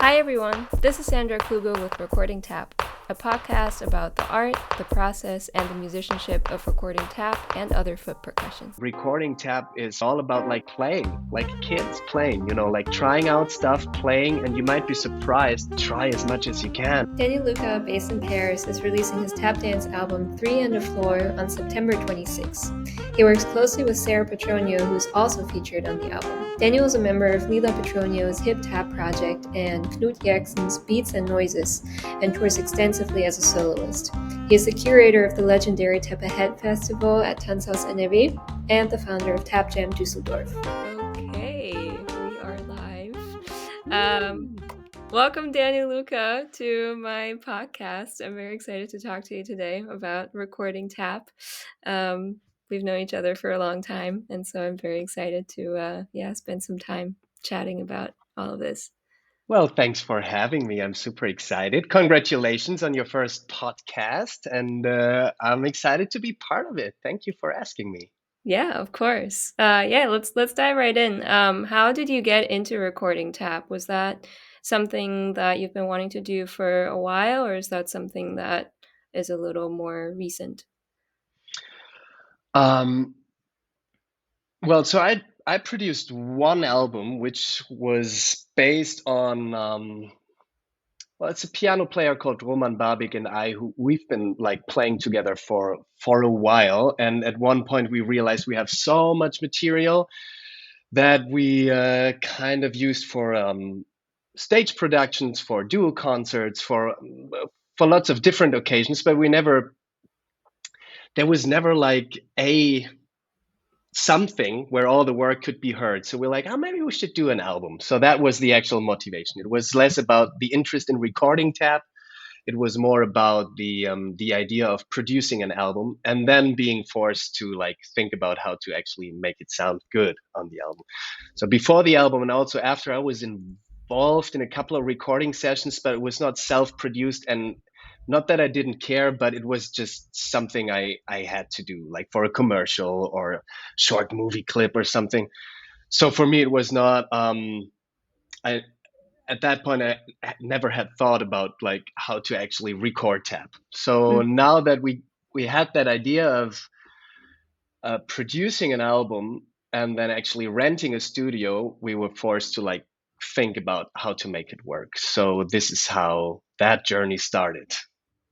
Hi everyone, this is Sandra Kluge with Recording Tap, a podcast about the art, the process, and the musicianship of recording tap and other foot percussion. Recording tap is all about playing, like kids playing, like trying out stuff, playing, and you might be surprised. Try as much as you can. Daniel Luka, based in Paris, is releasing his tap dance album 3 and the Floor on September 26. He works closely with Sarah Petronio, who's also featured on the album. Daniel is a member of Lila Petronio's Hip Tap Project and Knut Jerksen's Beats and Noises, and tours extensively as a soloist. He is the curator of the legendary Tap Ahead Festival at Tanzhaus NRW and the founder of Tap Jam Düsseldorf. Okay, we are live. Welcome, Daniel Luka, to my podcast. I'm very excited to talk to you today about recording tap. We've known each other for a long time, and so I'm very excited to spend some time chatting about all of this. Well, thanks for having me. I'm super excited. Congratulations on your first podcast, and I'm excited to be part of it. Thank you for asking me. Yeah, of course. Let's dive right in. How did you get into recording tap? Was that something that you've been wanting to do for a while, or is that something that is a little more recent? Um, well, so I produced one album which was based on well, it's a piano player called Roman Babik and I who we've been playing together for a while. And at one point we realized we have so much material that we kind of used for stage productions, for duo concerts, for lots of different occasions. But there was never like a something where all the work could be heard. So we're like, oh, maybe we should do an album. So that was the actual motivation. It was less about the interest in recording tap. It was more about the idea of producing an album and then being forced to think about how to actually make it sound good on the album. So before the album and also after, I was involved in a couple of recording sessions, but it was not self-produced, and not that I didn't care, but it was just something I had to do, like for a commercial or a short movie clip or something. So for me, it was not. I At that point I never had thought about how to actually record tap. So now that we had that idea of producing an album and then actually renting a studio, we were forced to think about how to make it work. So this is how that journey started,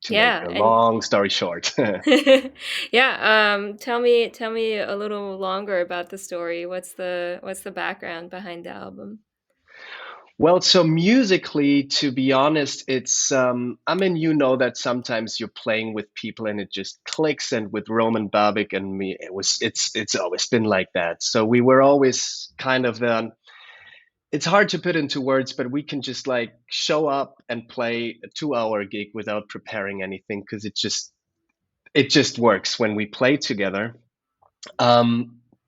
to make Yeah, a and long story short. yeah, tell me a little longer about the story. What's the background behind the album? Well, so musically, to be honest, it's I mean, that sometimes you're playing with people and it just clicks. And with Roman Babik and me, it's always been like that. So we were always kind of it's hard to put into words, but we can just show up and play a 2 hour gig without preparing anything because it just works when we play together.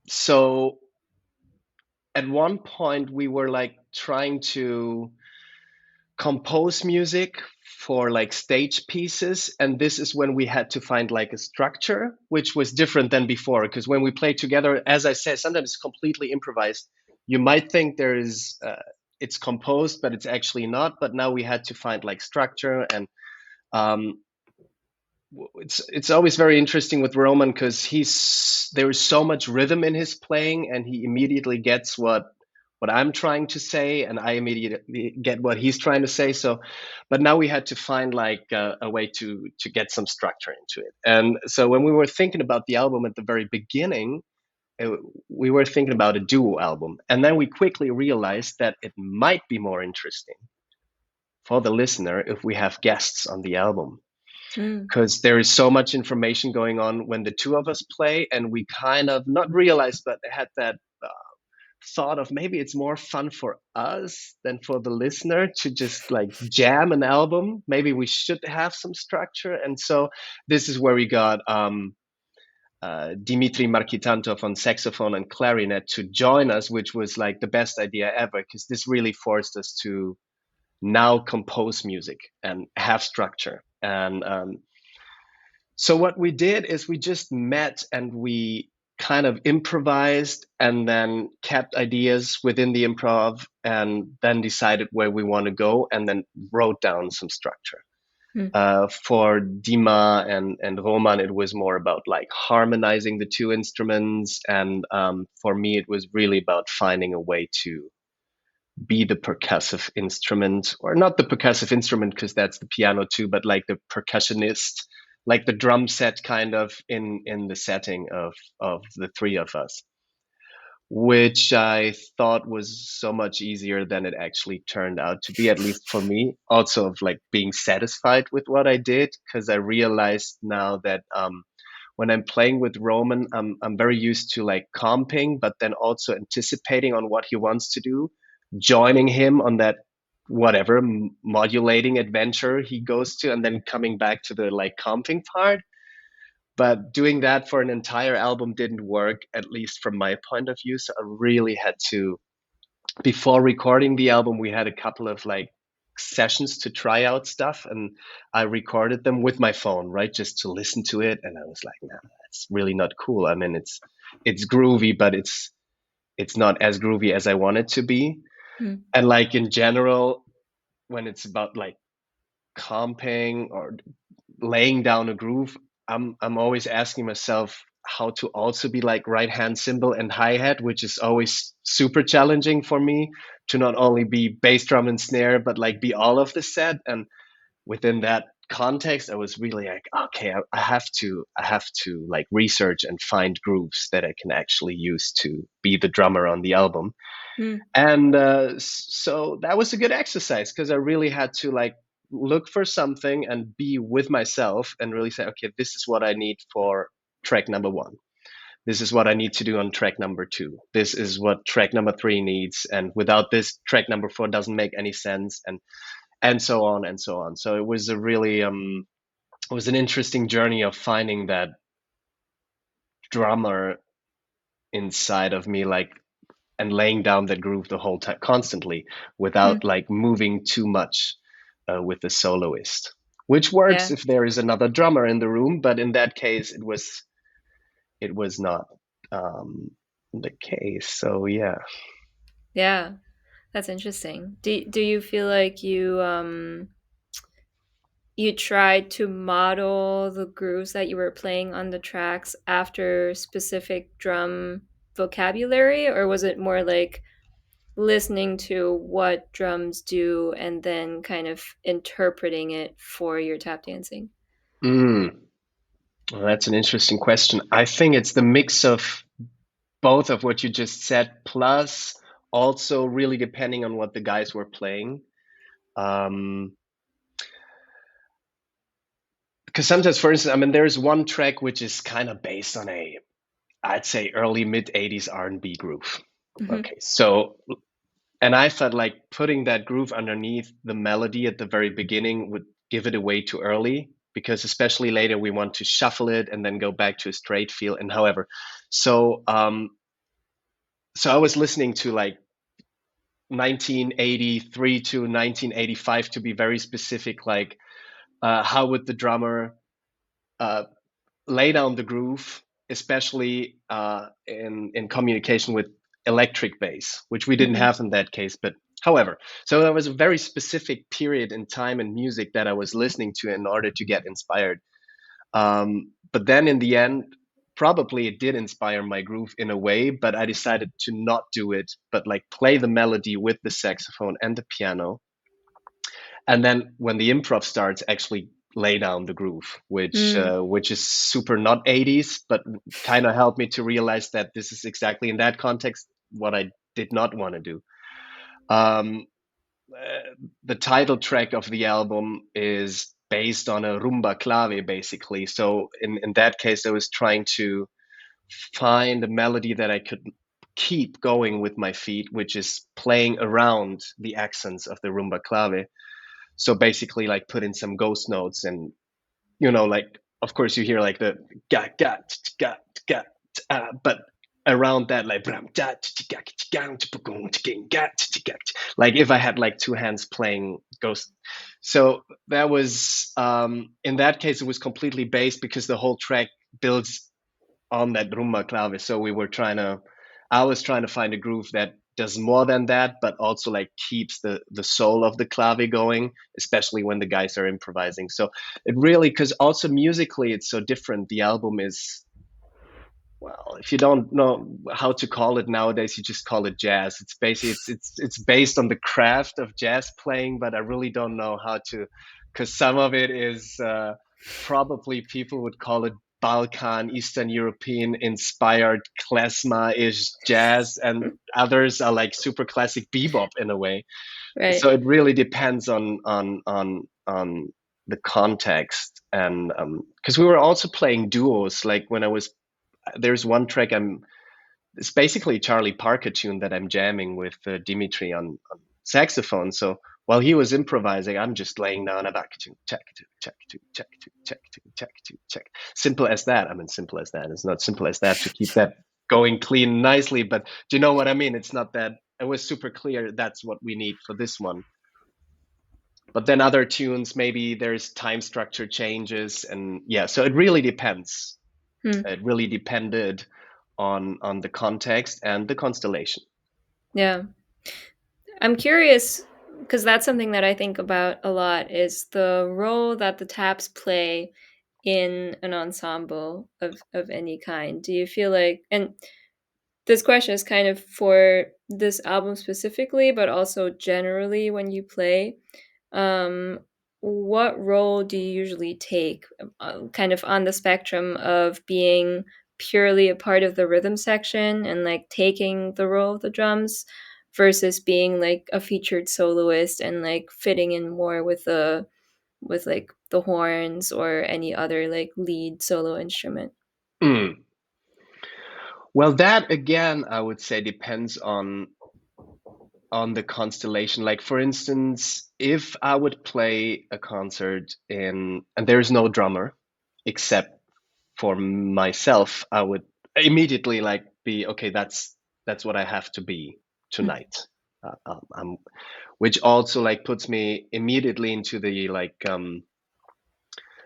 So at one point we were trying to compose music for stage pieces, and this is when we had to find a structure which was different than before, because when we play together, as I said, sometimes it's completely improvised. You might think there is it's composed, but it's actually not. But now we had to find structure, and um, it's always very interesting with Roman because there is so much rhythm in his playing, and he immediately gets what I'm trying to say, and I immediately get what he's trying to say. So, but now we had to find a way to get some structure into it. And so when we were thinking about the album at the very beginning, uh, we were thinking about a duo album, and then we quickly realized that it might be more interesting for the listener if we have guests on the album, Mm. because there is so much information going on when the two of us play, and we kind of not realized, but had that thought of maybe it's more fun for us than for the listener to just jam an album. Maybe we should have some structure. And so this is where we got Dimitrij Markitantov on saxophone and clarinet to join us, which was the best idea ever, because this really forced us to now compose music and have structure. And so what we did is we just met and we kind of improvised and then kept ideas within the improv and then decided where we want to go and then wrote down some structure. Mm. For Dima and Roman, it was more about like harmonizing the two instruments. And for me, it was really about finding a way to be the percussive instrument, or not the percussive instrument because that's the piano too, but like the percussionist, like the drum set kind of in the setting of the three of us, which I thought was so much easier than it actually turned out to be, at least for me. Also, of like being satisfied with what I did, because I realized now that when I'm playing with Roman, I'm very used to like comping, but then also anticipating on what he wants to do, joining him on that whatever modulating adventure he goes to, and then coming back to the like comping part. But doing that for an entire album didn't work, at least from my point of view. So I really had to, before recording the album, we had a couple of like sessions to try out stuff, and I recorded them with my phone, right, just to listen to it. And I was like, no, that's really not cool. I mean, it's groovy, but it's not as groovy as I want it to be. Mm. And like in general, when it's about like comping or laying down a groove, I'm always asking myself how to also be like right hand cymbal and hi hat, which is always super challenging for me, to not only be bass drum and snare, but like be all of the set. And within that context, I was really like, okay, I have to like research and find grooves that I can actually use to be the drummer on the album. Mm. And so that was a good exercise, because I really had to like look for something and be with myself and really say, okay, this is what I need for track number one. This is what I need to do on track number two. This is what track number three needs. And without this, track number four doesn't make any sense. And so on and so on. So it was a really it was an interesting journey of finding that drummer inside of me, like, and laying down that groove the whole time constantly without Mm. like moving too much with the soloist, which works Yeah. if there is another drummer in the room, but in that case it was not the case. So yeah. Yeah. That's interesting. Do you feel like you tried to model the grooves that you were playing on the tracks after specific drum vocabulary, or was it more like listening to what drums do and then kind of interpreting it for your tap dancing? Mm. Well, that's an interesting question. I think it's the mix of both of what you just said, plus also really depending on what the guys were playing. Um, because sometimes, for instance, I mean, there's one track which is kind of based on I'd say early mid 80s R&B groove. Hmm. Okay, so, and I felt like putting that groove underneath the melody at the very beginning would give it away too early, because especially later we want to shuffle it and then go back to a straight feel. And however, so so I was listening to like 1983 to 1985, to be very specific, like how would the drummer uh, lay down the groove, especially in communication with electric bass, which we didn't Hmm. have in that case. But however, so there was a very specific period in time and music that I was listening to in order to get inspired. But then in the end, probably it did inspire my groove in a way, but I decided to not do it, but like play the melody with the saxophone and the piano. And then when the improv starts, actually lay down the groove, Mm. which is super not 80s, but kind of helped me to realize that this is exactly in that context what I did not want to do. Um, the title track of the album is based on a rumba clave, basically. So in that case, I was trying to find a melody that I could keep going with my feet, which is playing around the accents of the rumba clave. So basically, like put in some ghost notes, and like of course you hear like the ga, but around that, like like if I had like two hands playing ghost. So that was in that case it was completely bass, because the whole track builds on that rumba clave. So I was trying to find a groove that does more than that, but also like keeps the soul of the clave going, especially when the guys are improvising. So it really, because also musically it's so different. The album is, well, if you don't know how to call it nowadays, you just call it jazz. It's basically it's based on the craft of jazz playing, but I really don't know how to, because some of it is probably people would call it Balkan, Eastern European inspired klezmer-ish jazz, and others are like super classic bebop in a way. So Right. it really depends on the context, and because we were also playing duos, like when I was there's one track it's basically a Charlie Parker tune that I'm jamming with Dimitrij on saxophone. So while he was improvising, I'm just laying down a back tune, check two, check two, check two, check two, check two, check. Simple as that. I mean, simple as that. It's not simple as that to keep that going clean nicely, but do you know what I mean? It's not that it was super clear. That's what we need for this one. But then other tunes, maybe there's time structure changes, and yeah. So it really depends. Hmm. It really depended on the context and the constellation. Yeah. I'm curious because that's something that I think about a lot is the role that the taps play in an ensemble of any kind. Do you feel like, and this question is kind of for this album specifically, but also generally when you play, um, what role do you usually take, kind of on the spectrum of being purely a part of the rhythm section and like taking the role of the drums versus being like a featured soloist and like fitting in more with like the horns or any other like lead solo instrument? Mm. Well, that again, I would say depends on the constellation. Like for instance, if I would play a concert and there's no drummer except for myself, I would immediately like be okay. That's what I have to be tonight. Which also like puts me immediately into the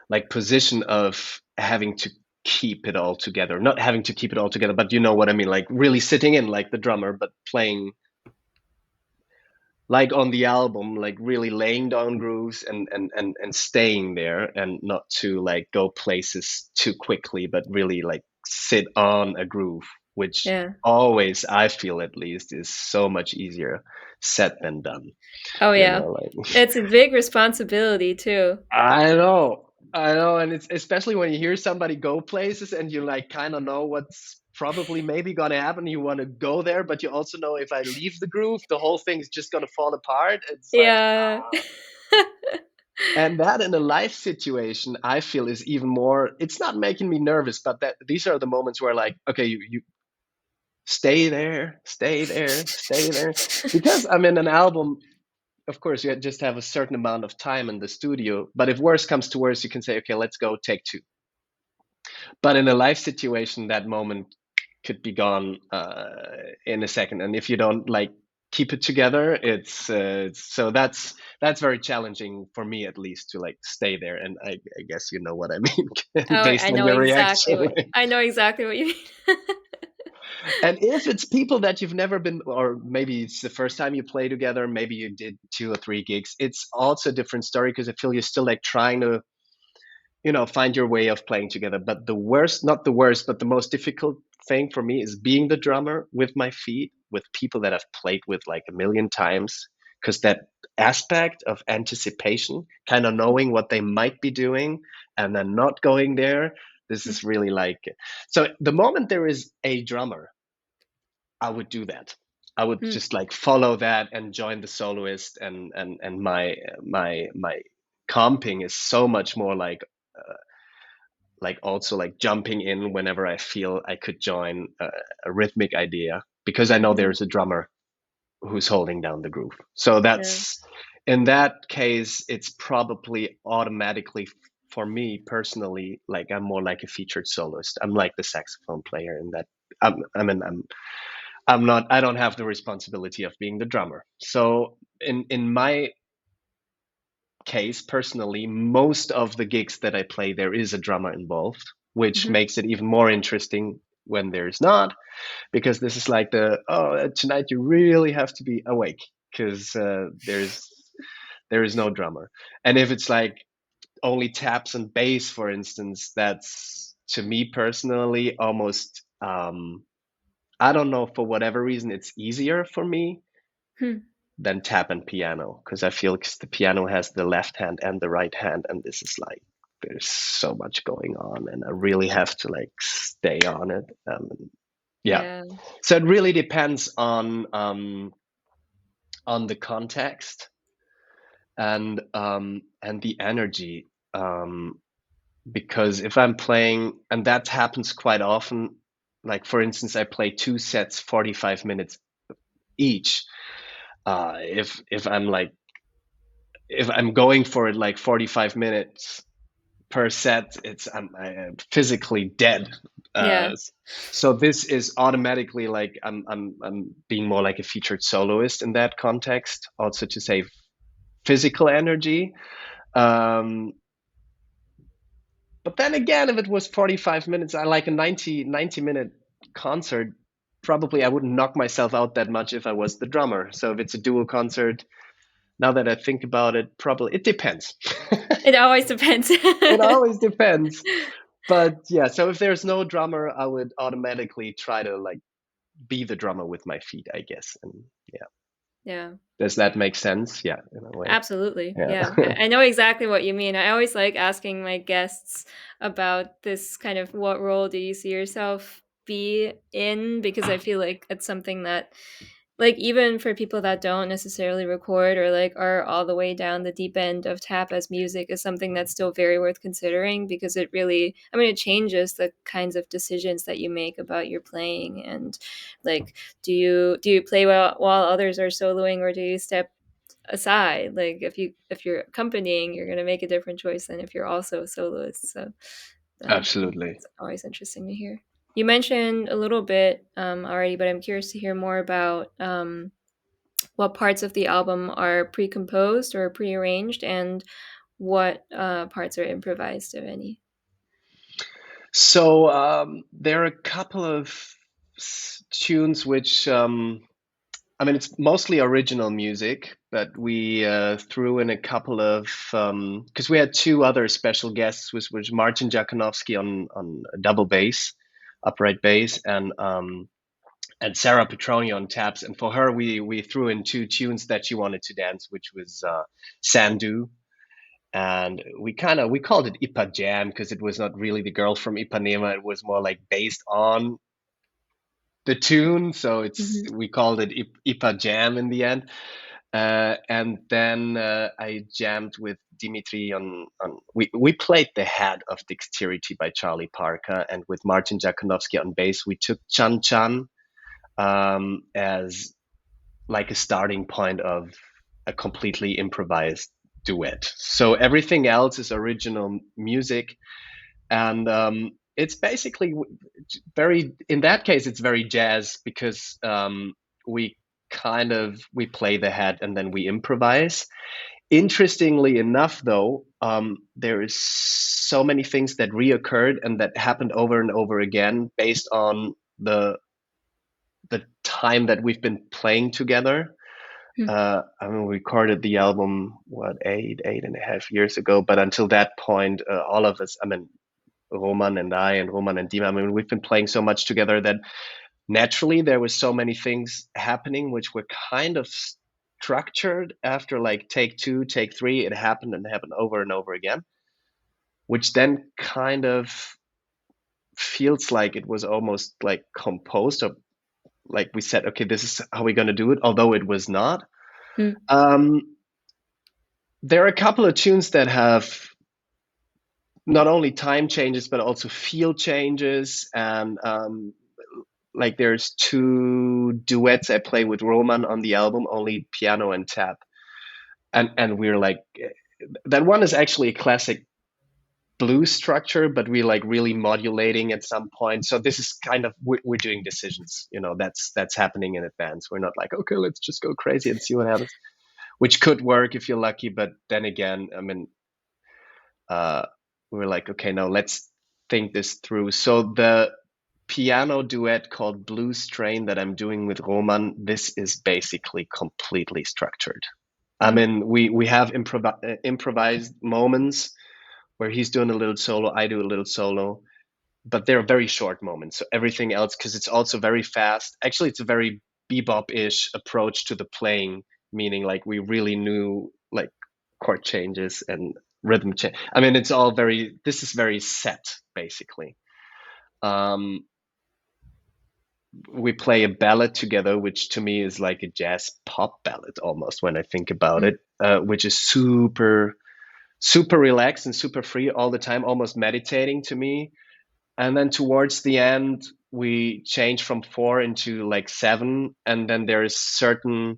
like position of having to keep it all together, not having to keep it all together, but you know what I mean, like really sitting in like the drummer, but playing like on the album, like really laying down grooves and staying there, and not to like go places too quickly, but really like sit on a groove, which Yeah. always I feel at least is so much easier said than done, Oh you yeah. know, like It's a big responsibility too. I know, and it's especially when you hear somebody go places and you like kind of know what's probably maybe gonna happen. You want to go there, but you also know if I leave the groove, the whole thing's just gonna fall apart. It's like, Yeah. and that in a live situation, I feel is even more. It's not making me nervous, but that these are the moments where like, okay, you stay there, stay there, stay there, because I'm in an album. Of course, you just have a certain amount of time in the studio. But if worse comes to worse, you can say, okay, let's go take two. But in a live situation, that moment could be gone in a second. And if you don't like keep it together, so that's very challenging for me at least to like stay there. And I guess you know what I mean Oh, based on your reaction. I know exactly what you mean. And if it's people that you've never been, or maybe it's the first time you play together, maybe you did 2 or 3 gigs, it's also a different story because I feel you're still like trying to, find your way of playing together. But the worst, not the worst, but the most difficult thing for me is being the drummer with my feet, with people that I've played with like a million times, because that aspect of anticipation, kind of knowing what they might be doing and then not going there. This is really like, so the moment there is a drummer, I would do that. I would Hmm. just like follow that and join the soloist, and my comping is so much more like also like jumping in whenever I feel I could join a rhythmic idea, because I know Mhm. there's a drummer who's holding down the groove. So Yeah. that's in that case, it's probably automatically for me personally, like I'm more like a featured soloist. I'm like the saxophone player in that. I'm not. I don't have the responsibility of being the drummer. So in my case personally, most of the gigs that I play, there is a drummer involved. which Mhm. makes it even more interesting when there's not, because this is like tonight you really have to be awake because there is no drummer. And if it's like only taps and bass, for instance, that's to me personally almost I don't know, for whatever reason it's easier for me Hmm. than tap and piano, because I feel 'cause the piano has the left hand and the right hand, and this is like there's so much going on, and I really have to like stay on it. Yeah, Yeah. so it really depends on the context and the energy. Because if I'm playing, and that happens quite often, like for instance, I play two sets, 45 minutes each. If I'm like if I'm going for it like 45 minutes per set, I'm physically dead. Yeah. So this is automatically like I'm being more like a featured soloist in that context, also to save physical energy. Um, but then again, if it was 45 minutes, I like a 90-minute concert. Probably I wouldn't knock myself out that much if I was the drummer. So if it's a duo concert, now that I think about it, probably it depends. It always depends. It always depends. But yeah, so if there's no drummer, I would automatically try to like be the drummer with my feet, I guess. And yeah, Yeah. does that make sense? Yeah, in a way. Absolutely. Yeah. Yeah. I know exactly what you mean. I always like asking my guests about this kind of what role do you see yourself be in, because I feel like it's something that, like, even for people that don't necessarily record or like are all the way down the deep end of tap as music, is something that's still very worth considering, because it really, I mean, it changes the kinds of decisions that you make about your playing. And like, do you play while others are soloing, or do you step aside? Like, if you're accompanying, you're going to make a different choice than if you're also a soloist. So Absolutely. it's always interesting to hear. You mentioned a little bit already, but I'm curious to hear more about what parts of the album are pre-composed or pre-arranged, and what parts are improvised, if any. So there are a couple of tunes which I mean, it's mostly original music, but we threw in a couple of because we had two other special guests, which was Martin Gjakonovski on double bass, upright bass, and Sarah Petronio on taps. And for her, we threw in two tunes that she wanted to dance, which was Sandu, and we called it Ipa Jam because it was not really the girl from Ipanema. It was more like based on the tune, so Hmm. we called it Ipa Jam in the end. And then I jammed with Dimitrij on we played The Head of Dexterity by Charlie Parker, and with Martin Gjakonovski on bass, we took Chan Chan as like a starting point of a completely improvised duet. So everything else is original music, and it's basically very. In that case, it's very jazz because we we play the head and then we improvise. Interestingly enough, though, there is so many things that reoccurred and that happened over and over again based on the time that we've been playing together. I mean, we recorded the album what 8.5 years ago, but until that point, all of us, I mean, Roman and I, and Roman and Dima, I mean, we've been playing so much together that naturally there was so many things happening which were kind of structured after like take two, take three. It happened and happened over and over again, which then kind of feels like it was almost like composed, or like we said, okay, this is how we're going to do it, although it was not. Um, there are a couple of tunes that have not only time changes but also feel changes, and like there's two duets I play with Roman on the album, only piano and tap, and we're like that one is actually a classic blues structure, but we're like really modulating at some point. So this is kind of we're doing decisions, that's happening in advance. We're not like, okay, let's just go crazy and see what happens, which could work if you're lucky, but then again, I mean, uh, we were like, okay, no, let's think this through. So the piano duet called Blues Train that I'm doing with Roman, this is basically completely structured. I mean, we have improvised moments where he's doing a little solo, I do a little solo, but they're very short moments. So everything else, because it's also very fast. Actually, it's a very bebop-ish approach to the playing, meaning like we really knew like chord changes and rhythm change. I mean, it's all very. This is very set, basically. Um, we play a ballad together, which to me is like a jazz pop ballad almost when I think about it, which is super relaxed and super free all the time, almost meditating to me. And then towards the end, we change from 4 into like 7, and then there's certain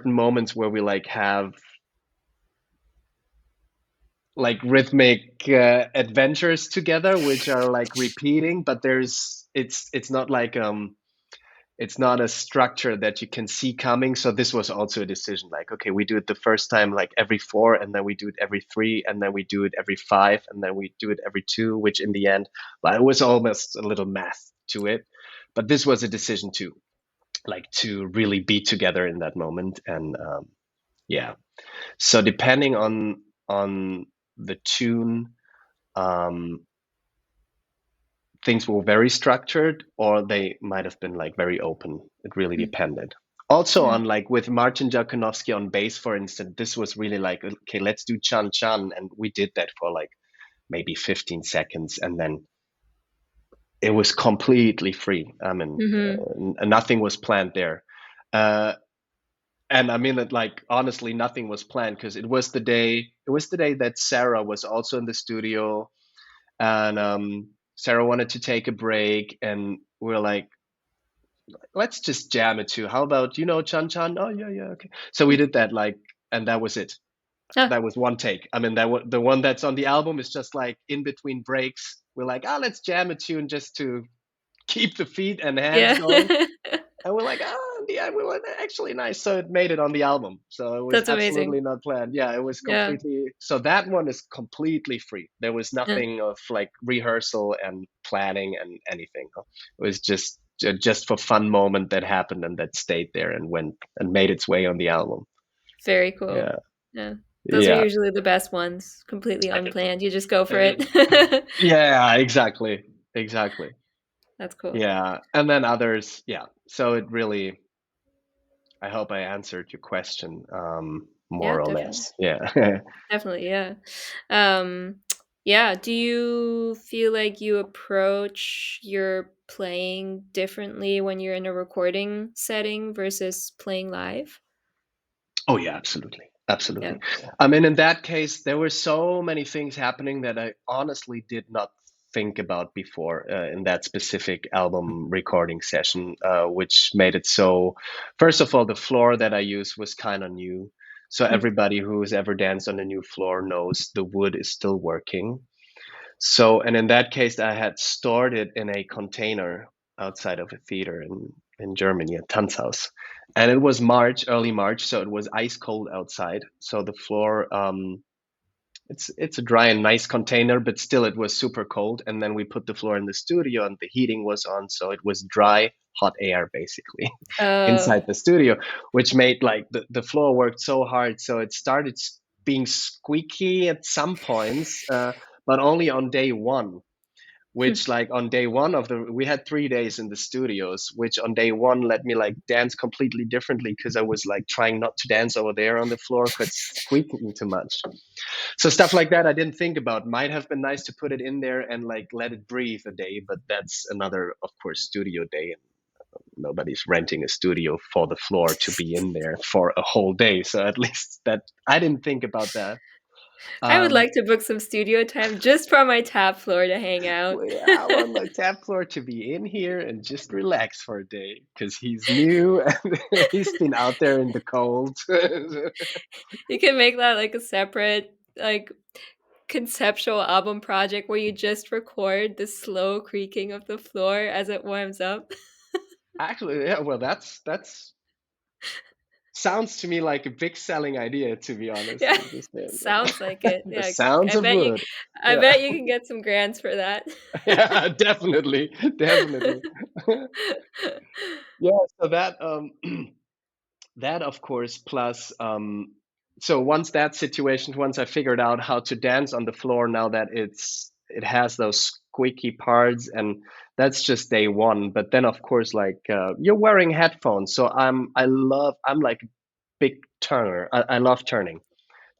moments where we like have like rhythmic adventures together, which are like repeating, but it's not like it's not a structure that you can see coming. So this was also a decision like, okay, we do it the first time like every 4, and then we do it every 3, and then we do it every 5, and then we do it every 2, which in the end, well, it was almost a little math to it. But this was a decision too, like to really be together in that moment. And yeah, so depending on the tune, um, things were very structured or they might have been like very open. It really depended. Also Yeah. on like with Martin Gjakonovski on bass, for instance, this was really like, okay, let's do Chan Chan. And we did that for like maybe 15 seconds. And then it was completely free. I mean, nothing was planned there. And I mean it like honestly, nothing was planned because it was the day that Sarah was also in the studio, and Sarah wanted to take a break, and we are like, let's just jam it too. How about Chan Chan? Oh yeah, yeah, okay. So we did that like, and that was it. Ah, That was one take. I mean, the one that's on the album is just like in between breaks. We're like, let's jam a tune just to keep the feet and hands yeah. going. And we're like, yeah, we were actually nice. So it made it on the album. So it was That's amazing. absolutely not planned. Yeah, it was Yeah. completely. So that one is completely free. There was Yeah. nothing of like rehearsal and planning and anything. It was just for fun moment that happened and that stayed there and went and made its way on the album. Very cool. Yeah, Yeah. Those are yeah, usually the best ones, completely I did. unplanned. You just go for Uh, it. yeah, exactly, exactly. That's cool. Yeah, and then others. Yeah, so it really. I hope I answered your question, Yeah, more or definitely. less. Yeah. Definitely, yeah. Um, yeah, do you feel like you approach your playing differently when you're in a recording setting versus playing live? Oh yeah, absolutely. Yeah. Absolutely. I mean, in that case, there were so many things happening that I honestly did not think about before in that specific album recording session, which made it so. First of all, the floor that I used was kind of new. So Mm. everybody who's ever danced on a new floor knows the wood is still working. So, and in that case, I had stored it in a container outside of a theater in Germany, a Tanzhaus. And it was March, early March, so it was ice cold outside. So the floor, it's a dry and nice container, but still it was super cold. And then we put the floor in the studio and the heating was on, so it was dry, hot air basically Oh. inside the studio, which made like the floor worked so hard. So it started being squeaky at some points, but only on day one. Which like on day one of the we had 3 days in the studios, which on day one let me like dance completely differently because I was like trying not to dance over there on the floor because it's squeaking too much. So stuff like that I didn't think about. Might have been nice to put it in there and like let it breathe a day, but that's another, of course, studio day. Nobody's renting a studio for the floor to be in there for a whole day. So at least that I didn't think about that. I would Um, like to book some studio time just for my tap floor to hang out. I want my tap floor to be in here and just relax for a day because he's new and he's been out there in the cold. You can make that like a separate, like, conceptual album project where you just record the slow creaking of the floor as it warms up. Actually, yeah, well, that's sounds to me like a big selling idea, to be honest. Yeah, I'm just saying, sounds like it. the Yeah, sounds I of bet you wood. I Yeah, bet you can get some grants for that. yeah, definitely, definitely. Yeah, so that that of course plus so once that situation, once I figured out how to dance on the floor, now that it has those squeaky parts, and that's just day one. But then of course, like you're wearing headphones, so I'm like a big turner. I love turning.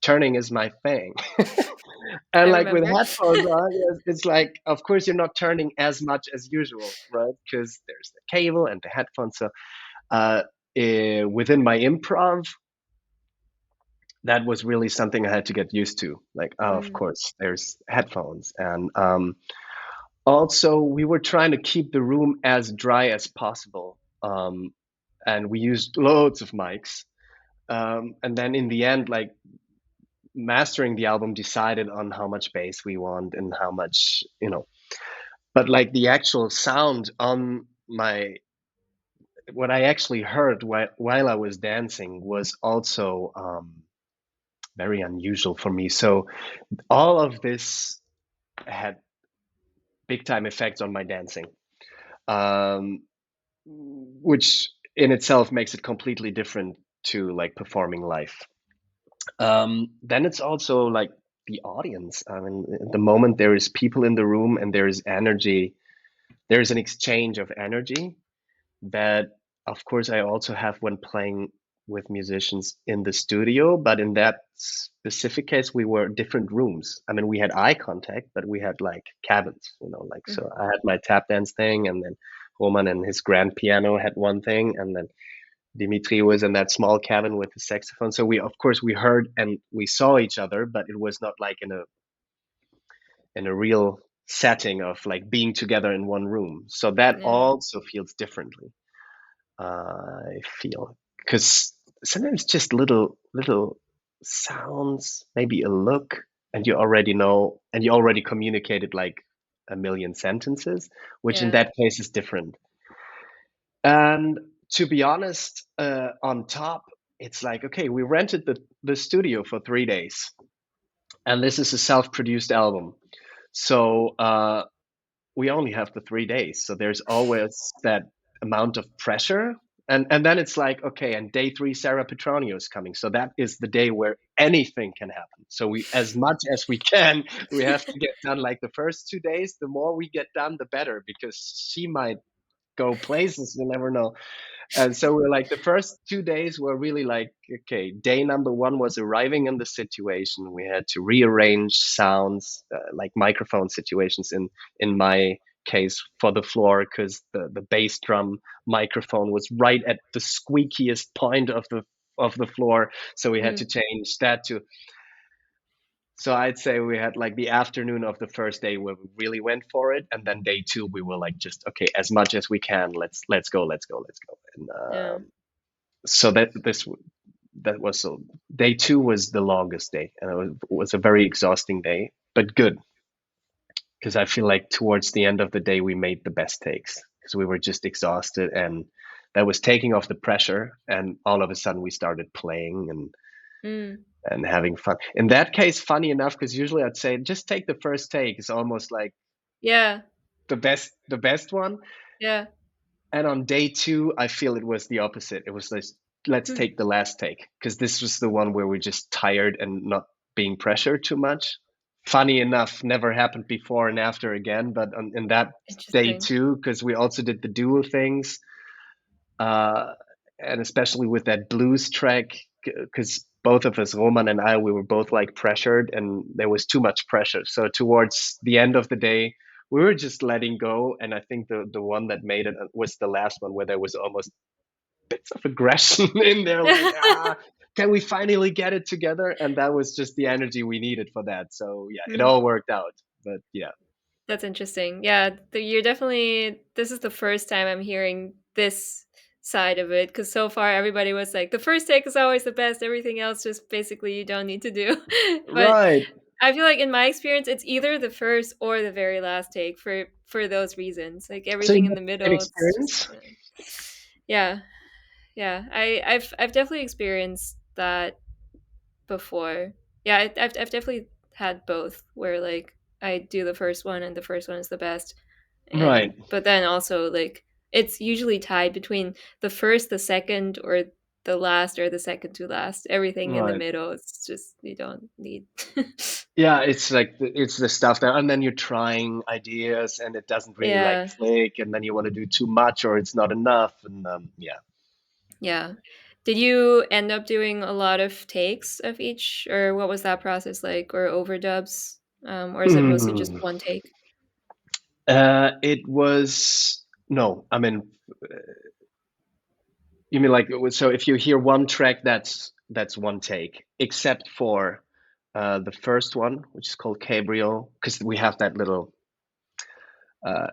Turning is my thing. I And like with remember. headphones on, it's like, of course, you're not turning as much as usual, right? Because there's the cable and the headphones. So uh, within my improv, that was really something I had to get used to. Like, oh, of Mm, course, there's headphones. And also, we were trying to keep the room as dry as possible. And we used loads of mics. And then in the end, like mastering the album decided on how much bass we want and how much, but like the actual sound on my, what I actually heard while I was dancing was also very unusual for me. So all of this had big time effects on my dancing, um, which in itself makes it completely different to like performing live. Then it's also like the audience. I mean, at the moment there is people in the room and there is energy, there is an exchange of energy that, of course, I also have when playing with musicians in the studio. But in that specific case, we were different rooms. I mean, we had eye contact, but we had like cabins, like so. mhm. I had my tap dance thing, and then Roman and his grand piano had one thing, and then Dimitri was in that small cabin with the saxophone. So we, of course, we heard and we saw each other, but it was not like in a real setting of like being together in one room. So that Yeah, also feels differently. I feel because sometimes just little sounds, maybe a look, and you already know, and you already communicated like a million sentences, which in yeah. that case is different. And to be honest, on top, it's like, okay, we rented the studio for 3 days, and this is a self-produced album. So we only have the 3 days. So there's always that amount of pressure. And then it's like, okay, and day three, Sarah Petronio is coming. So that is the day where anything can happen. So we, as much as we can, we have to get done like the first 2 days. The more we get done, the better, because she might go places, you never know. And so we're like, the first 2 days were really like, okay, day number one was arriving in the situation. We had to rearrange sounds, like microphone situations in my case for the floor, because the bass drum microphone was right at the squeakiest point of the floor. So we had to Mm. change that to, so I'd say we had like the afternoon of the first day where we really went for it, and then day two we were like, just okay, as much as we can, let's go, let's go, let's go. And Yeah. so that was, so day two was the longest day, and it was a very exhausting day, but good, because I feel like towards the end of the day we made the best takes because we were just exhausted, and that was taking off the pressure, and all of a sudden we started playing Mm. and having fun. In that case, funny enough, because usually I'd say just take the first take. It's almost like Yeah, the best one. yeah. And on day two, I feel it was the opposite. It was like, let's Hmm. take the last take, because this was the one where we're just tired and not being pressured too much. Funny enough, never happened before and after again, but in that day Interesting. two, because we also did the duo things, uh, and especially with that blues track, because both of us, Roman and I, we were both like pressured, and there was too much pressure. So towards the end of the day, we were just letting go, and I think the one that made it was the last one, where there was almost bits of aggression in there, like, can we finally get it together? And that was just the energy we needed for that. So yeah, it Mm. all worked out. But yeah, That's interesting. Yeah, you're definitely. This is the first time I'm hearing this side of it because so far everybody was like, the first take is always the best. Everything else just basically you don't need to do. But right. I feel like in my experience, it's either the first or the very last take for those reasons. Like So you everything in had the a good middle, it's just experience. yeah, Yeah, I've definitely experienced that before. Yeah, I've definitely had both where like I do the first one and the first one is the best, Right. and but then also like it's usually tied between the first, the second, or the last, or the second to last. Everything in the Right. middle, it's just you don't need. Yeah, it's like it's the stuff that, and then you're trying ideas, and it doesn't really like Yeah, click, and then you want to do too much, or it's not enough, and yeah. yeah. Did you end up doing a lot of takes of each, or what was that process like, or overdubs, or is it mostly just Hmm. one take? It was no. I mean, you mean like so? If you hear one track, that's one take, except for the first one, which is called Cabrio, because we have that little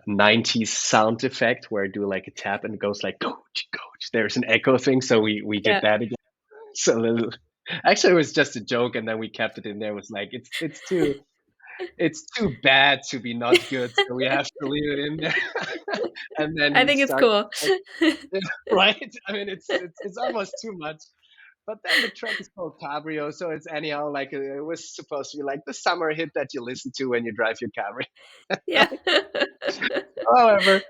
90s sound effect where I do like a tap and it goes like coach, coach. There's an echo thing, so we did Yeah, that again. So actually, it was just a joke, and then we kept it in there. It was like it's too bad to be not good, so we have to leave it in there. And then I he think it's starts cool. like, right? I mean, it's almost too much. But then the track is called Cabrio, so it's anyhow like it was supposed to be like the summer hit that you listen to when you drive your Cabrio. Yeah. However,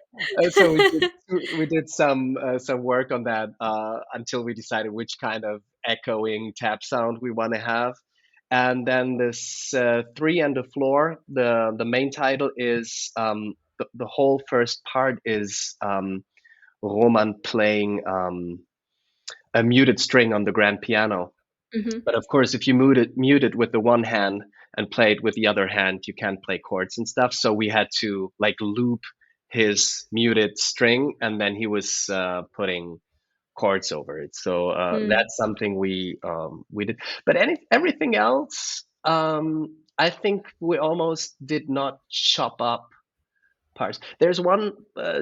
so we did some work on that until we decided which kind of echoing tap sound we want to have. And then this three and the floor. The main title is the whole first part is Roman playing a muted string on the grand piano. Mhm. But of course, if you mute it with the one hand and play it with the other hand, you can't play chords and stuff. So we had to like loop his muted string, and then he was putting chords over it. So Mm. that's something we did. But everything else, I think we almost did not chop up parts. There's one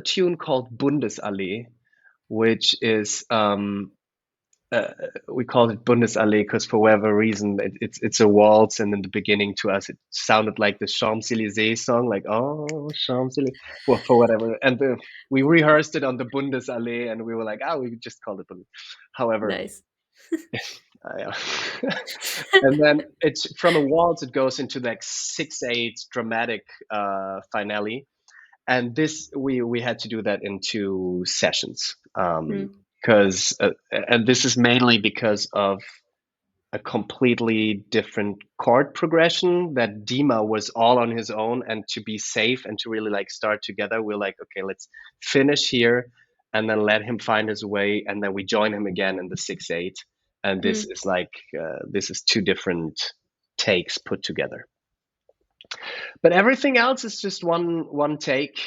tune called Bundesallee, which is uh, we called it Bundesallee because for whatever reason it's a waltz, and in the beginning to us it sounded like the Champs Elysees song, like oh Champs Elysees, well for whatever, and we rehearsed it on the Bundesallee, and we were like, oh, we just called it Bundes. However, Nice. yeah. And then it's from a waltz, it goes into like 6/8 dramatic finale, and this we had to do that in two sessions Mm. because and this is mainly because of a completely different chord progression that Dima was all on his own, and to be safe and to really like start together we're like, okay, let's finish here and then let him find his way, and then we join him again in the 6/8, and this Mm. is like this is two different takes put together, but everything else is just one take.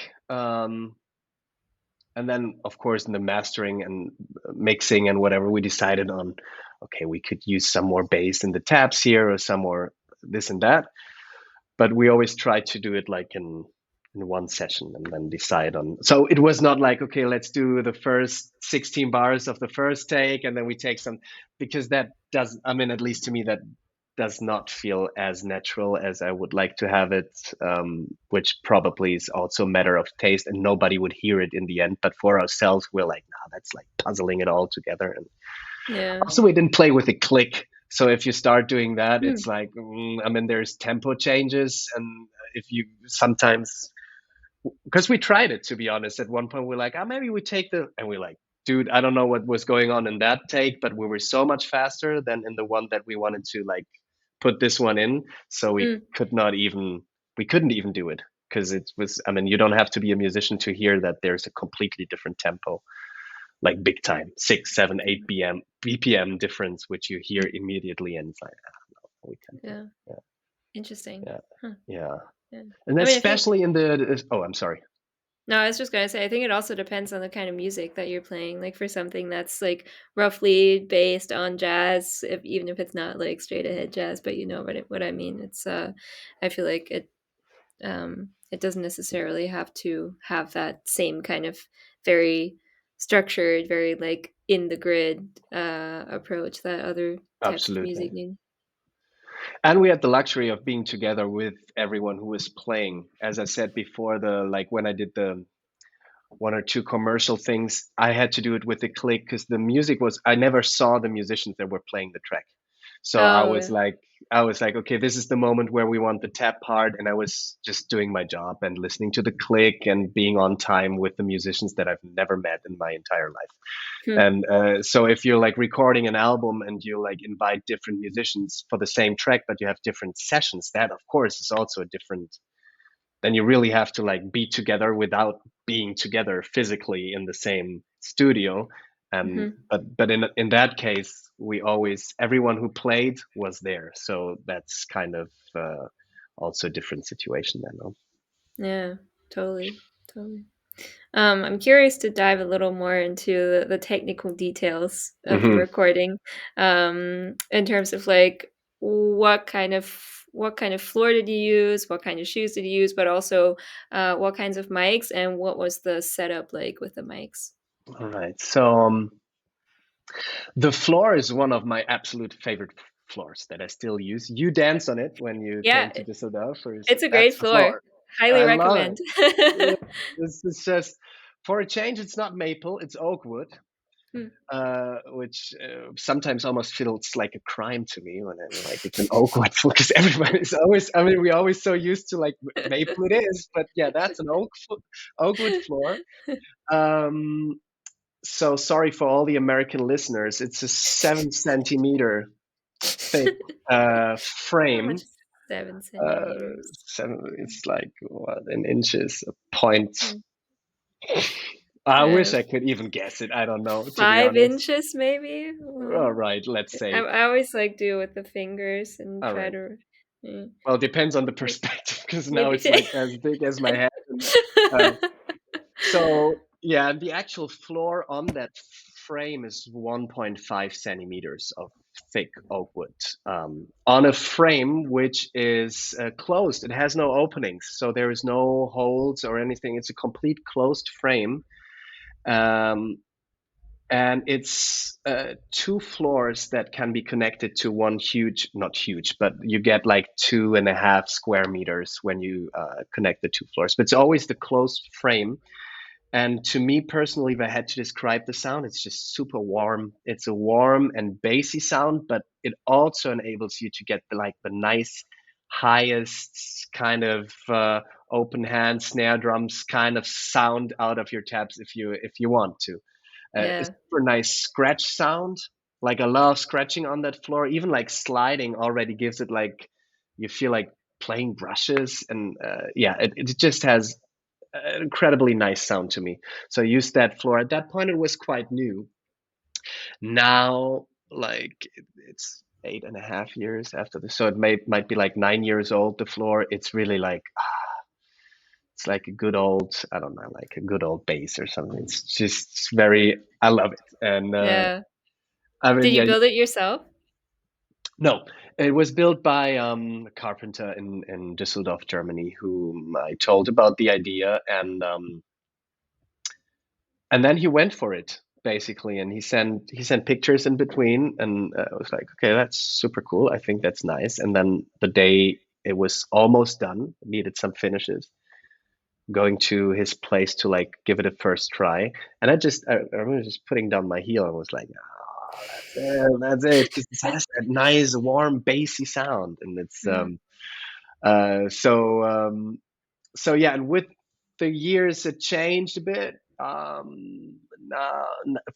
And then of course in the mastering and mixing and whatever, we decided on, okay, we could use some more bass in the tabs here or some more this and that, but we always try to do it like in one session and then decide on. So it was not like, okay, let's do the first 16 bars of the first take and then we take some, because that does, I mean, at least to me, that does not feel as natural as I would like to have it, which probably is also a matter of taste, and nobody would hear it in the end. But for ourselves, we're like, nah, that's like puzzling it all together. And Yeah. also, we didn't play with a click. So if you start doing that, it's Mm. like, I mean, there's tempo changes, and if you sometimes, because we tried it, to be honest, at one point we're like, oh, maybe we take the, and we're like, dude, I don't know what was going on in that take, but we were so much faster than in the one that we wanted to like put this one in, so Mm. we couldn't even do it because it was, I mean, you don't have to be a musician to hear that there's a completely different tempo, like big time, 6 7 8 bpm difference, which you hear immediately, and it's like, oh, we can't do Yeah. it. Interesting. Yeah, Huh. yeah, yeah. Yeah. And I mean, I think especially in the, oh, I'm sorry. no, I was just gonna say, I think it also depends on the kind of music that you're playing. Like for something that's like roughly based on jazz, if, even if it's not like straight ahead jazz, but you know what I mean. It's I feel like it doesn't necessarily have to have that same kind of very structured, very like in the grid approach that other types of music Absolutely. need. And we had the luxury of being together with everyone who was playing. As I said before, the like when I did one or two commercial things, I had to do it with the click because the music was, I never saw the musicians that were playing the track. So Oh, yeah. I was like, okay, this is the moment where we want the tap part, and I was just doing my job and listening to the click and being on time with the musicians that I've never met in my entire life. Hmm. And so if you're like recording an album and you like invite different musicians for the same track, but you have different sessions, that of course is also a different. Then you really have to like be together without being together physically in the same studio. And Hmm. but in that case, we always, everyone who played was there, so that's kind of also a different situation then. No? Yeah, totally, totally. I'm curious to dive a little more into the technical details of the Hmm. recording, in terms of like what kind of floor did you use, what kind of shoes did you use, but also what kinds of mics and what was the setup like with the mics? All right. So the floor is one of my absolute favorite floors that I still use. You dance on it when you Yeah, came to Düsseldorf. it's a great That's the floor. floor. Highly I love recommend. it. Yeah, this is just, for a change, it's not maple, it's oak wood, Hmm. which sometimes almost feels like a crime to me when I'm like, it's an oak wood floor, because everybody's always, I mean, we're always so used to like maple it is, but yeah, that's an oak wood floor. Um, so sorry for all the American listeners. It's a 7 centimeter thick How much frame. is 7 Uh, centimeters? it's like what, in inches, a point. Hmm. I Uh, wish I could even guess it. I don't know, to be 5 honest. inches maybe? All right, let's I say. I always, like, do with the fingers and All try right. to mm, Well, it depends on the may perspective, because now maybe it's like as big as my head. And, uh, so yeah, the actual floor on that frame is 1.5 centimeters of thick oak wood, on a frame which is closed. It has no openings, so there is no holes or anything. It's a complete closed frame. Um, and it's two floors that can be connected to one huge, not huge, but you get like 2.5 square meters when you connect the two floors. But it's always the closed frame. And to me personally, if I had to describe the sound, it's just super warm. It's a warm and bassy sound, but it also enables you to get the nice highest kind of open hand snare drums kind of sound out of your tabs if you want to. A Yeah, super nice scratch sound. Like I love scratching on that floor. Even like sliding already gives it like, you feel like playing brushes, and yeah, it just has an incredibly nice sound to me. So I used that floor. At that point, it was quite new. Now, like it's 8.5 years after this, so it might be like 9 years old. The floor, it's really like, it's like a good old, I don't know, like a good old bass or something. It's just very, I love it. And yeah. I mean, Did you yeah, build it yourself? no, it was built by a carpenter in Düsseldorf, Germany, whom I told about the idea, and then he went for it basically, and he sent pictures in between, and I was like, okay, that's super cool. I think that's nice. And then the day it was almost done, it needed some finishes, going to his place to like give it a first try, and I remember just putting down my heel and was like, oh, that's it, because it has that nice warm bassy sound, and it's Mm. uh so um so yeah, and with the years it changed a bit.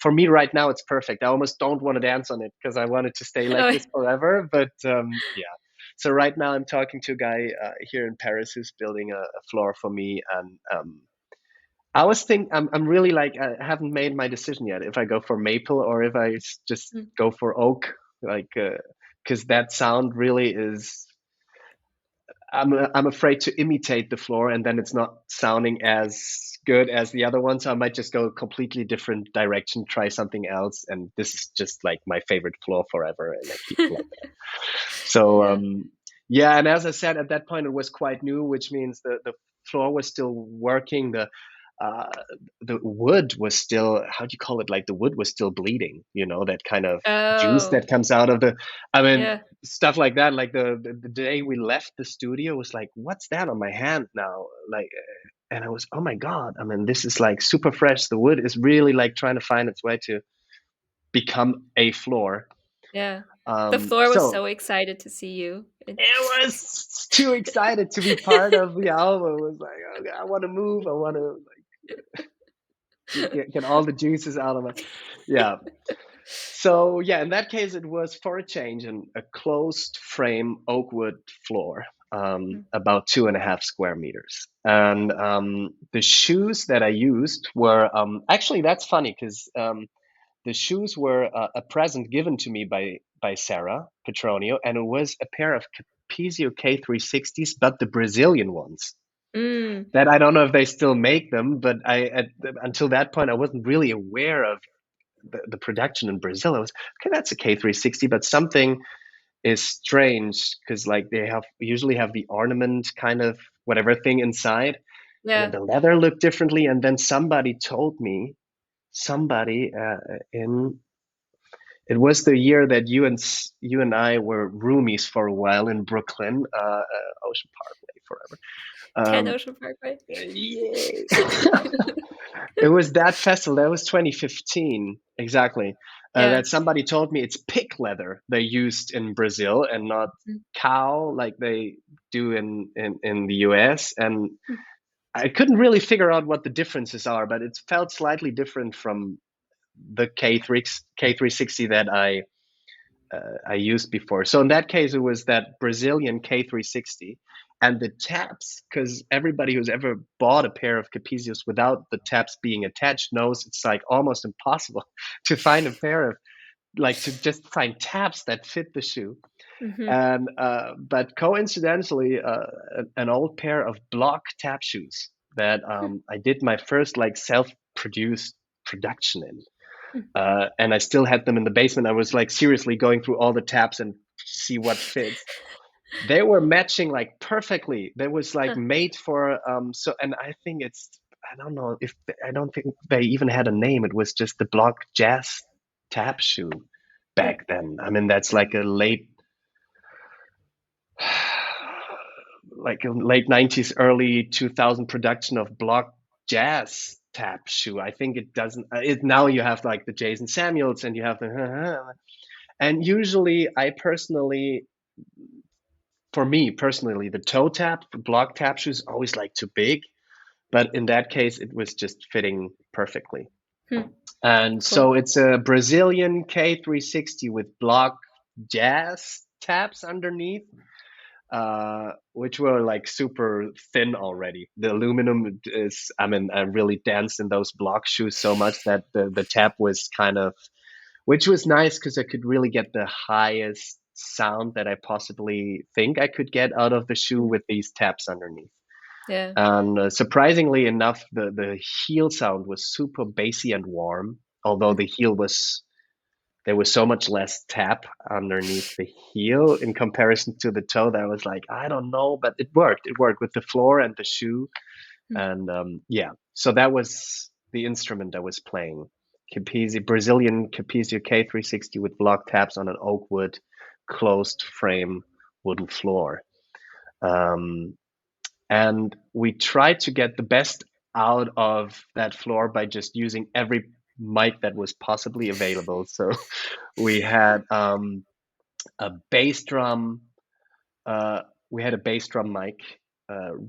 For me right now it's perfect. I almost don't want to dance on it because I want it to stay like Oh, this forever. But yeah, so right now I'm talking to a guy here in Paris who's building a floor for me, and I'm really like, I haven't made my decision yet if I go for maple or if I just mm, go for oak, like because that sound really is, I'm afraid to imitate the floor and then it's not sounding as good as the other one. So I might just go a completely different direction, try something else, and this is just like my favorite floor forever, and I keep it like that. So yeah. yeah, and as I said, at that point it was quite new, which means the floor was still working. Uh, the wood was still, how do you call it? Like the wood was still bleeding. You know, that kind of juice Oh, that comes out of the. I mean, yeah. stuff like that. Like the day we left the studio was like, what's that on my hand now? Like, and I was, oh my God, I mean, this is like super fresh. The wood is really like trying to find its way to become a floor. Yeah. The floor was So so excited to see you. it was too excited to be part of the album. It was like, okay, I want to move. I want to like get all the juices out of it. Yeah. So yeah, in that case, it was for a change in a closed frame oak wood floor, Mm. about 2.5 square meters. And the shoes that I used were actually that's funny because the shoes were a present given to me by Sarah Petronio, and it was a pair of Capezio K360s, but the Brazilian ones. Mm. That I don't know if they still make them, but until that point I wasn't really aware of the production in Brazil. I was okay. That's a K360, but something is strange because like they have usually have the ornament kind of whatever thing inside, and then Yeah. the leather looked differently. And then somebody told me, somebody in it was the year that you and I were roomies for a while in Brooklyn, Ocean Parkway forever. 10 Ocean Parkway. Yeah. It was that festival. That was 2015, exactly. Yeah. That somebody told me it's pig leather they used in Brazil and not Mm. cow like they do in the US. And Mm. I couldn't really figure out what the differences are, but it felt slightly different from the K360 that I used before. So in that case, it was that Brazilian K360 and the taps, because everybody who's ever bought a pair of Capezios without the taps being attached knows it's like almost impossible to find a pair of like to just find taps that fit the shoe. Mhm. And but coincidentally, an old pair of block tap shoes that Hmm. I did my first like self-produced production in, Hmm. and I still had them in the basement. I was like seriously going through all the tabs and see what fits. They were matching like perfectly. They was like Huh. made for so, and I think it's I don't know if I don't think they even had a name. It was just the block jazz tap shoe Huh. back then. I mean that's like a late 90s, early 2000 production of block jazz tap shoe. I think it doesn't. It now you have like the Jason Samuels and you have the and usually I personally, for me personally, the toe tap, the block tap shoes always like too big, but in that case it was just fitting perfectly. Hmm. And Cool. so it's a Brazilian K360 with block jazz taps underneath, which were like super thin already. The aluminum is, I mean, I really danced in those block shoes so much that the tap was kind of, which was nice because I could really get the highest sound that I possibly think I could get out of the shoe Mm. with these taps underneath. Yeah. And surprisingly enough, the heel sound was super bassy and warm, although Mm. the heel was there was so much less tap underneath the heel in comparison to the toe that I was like, I don't know, but it worked. It worked with the floor and the shoe. Mm. And yeah, so that was the instrument I was playing. Brazilian Capezio K360 with block taps on an oak wood closed frame wooden floor. Um, and we tried to get the best out of that floor by just using every mic that was possibly available. So we had a bass drum. Uh, we had a bass drum mic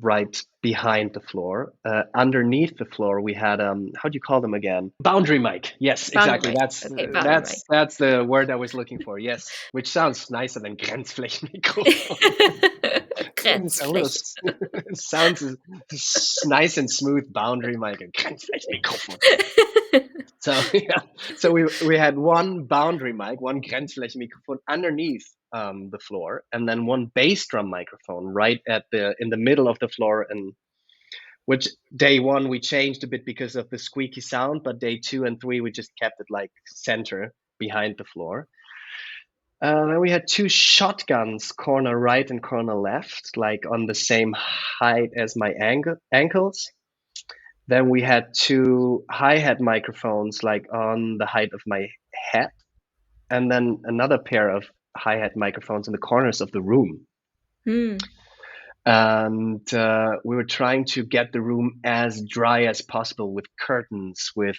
right behind the floor. Underneath the floor, we had how do you call them again? Boundary mic. Yes, Boundary exactly. mic. That's Okay, boundary mic. that's that's the word I was looking for. Yes, which sounds nicer than Grenzflächenmikrofon. It's a little, Grenzfläche. it sounds nice and smooth. Boundary mic and Grenzflächenmikrofon. So yeah, so we had one boundary mic, one Grenzflächenmikrofon underneath the floor, and then one bass drum microphone right at the in the middle of the floor. And which day one we changed a bit because of the squeaky sound, but day two and three we just kept it like center behind the floor. Then we had two shotguns, corner right and corner left, like on the same height as my ankles. Then we had two hi-hat microphones like on the height of my head, and then another pair of hi-hat microphones in the corners of the room. Hmm. and we were trying to get the room as dry as possible with curtains, with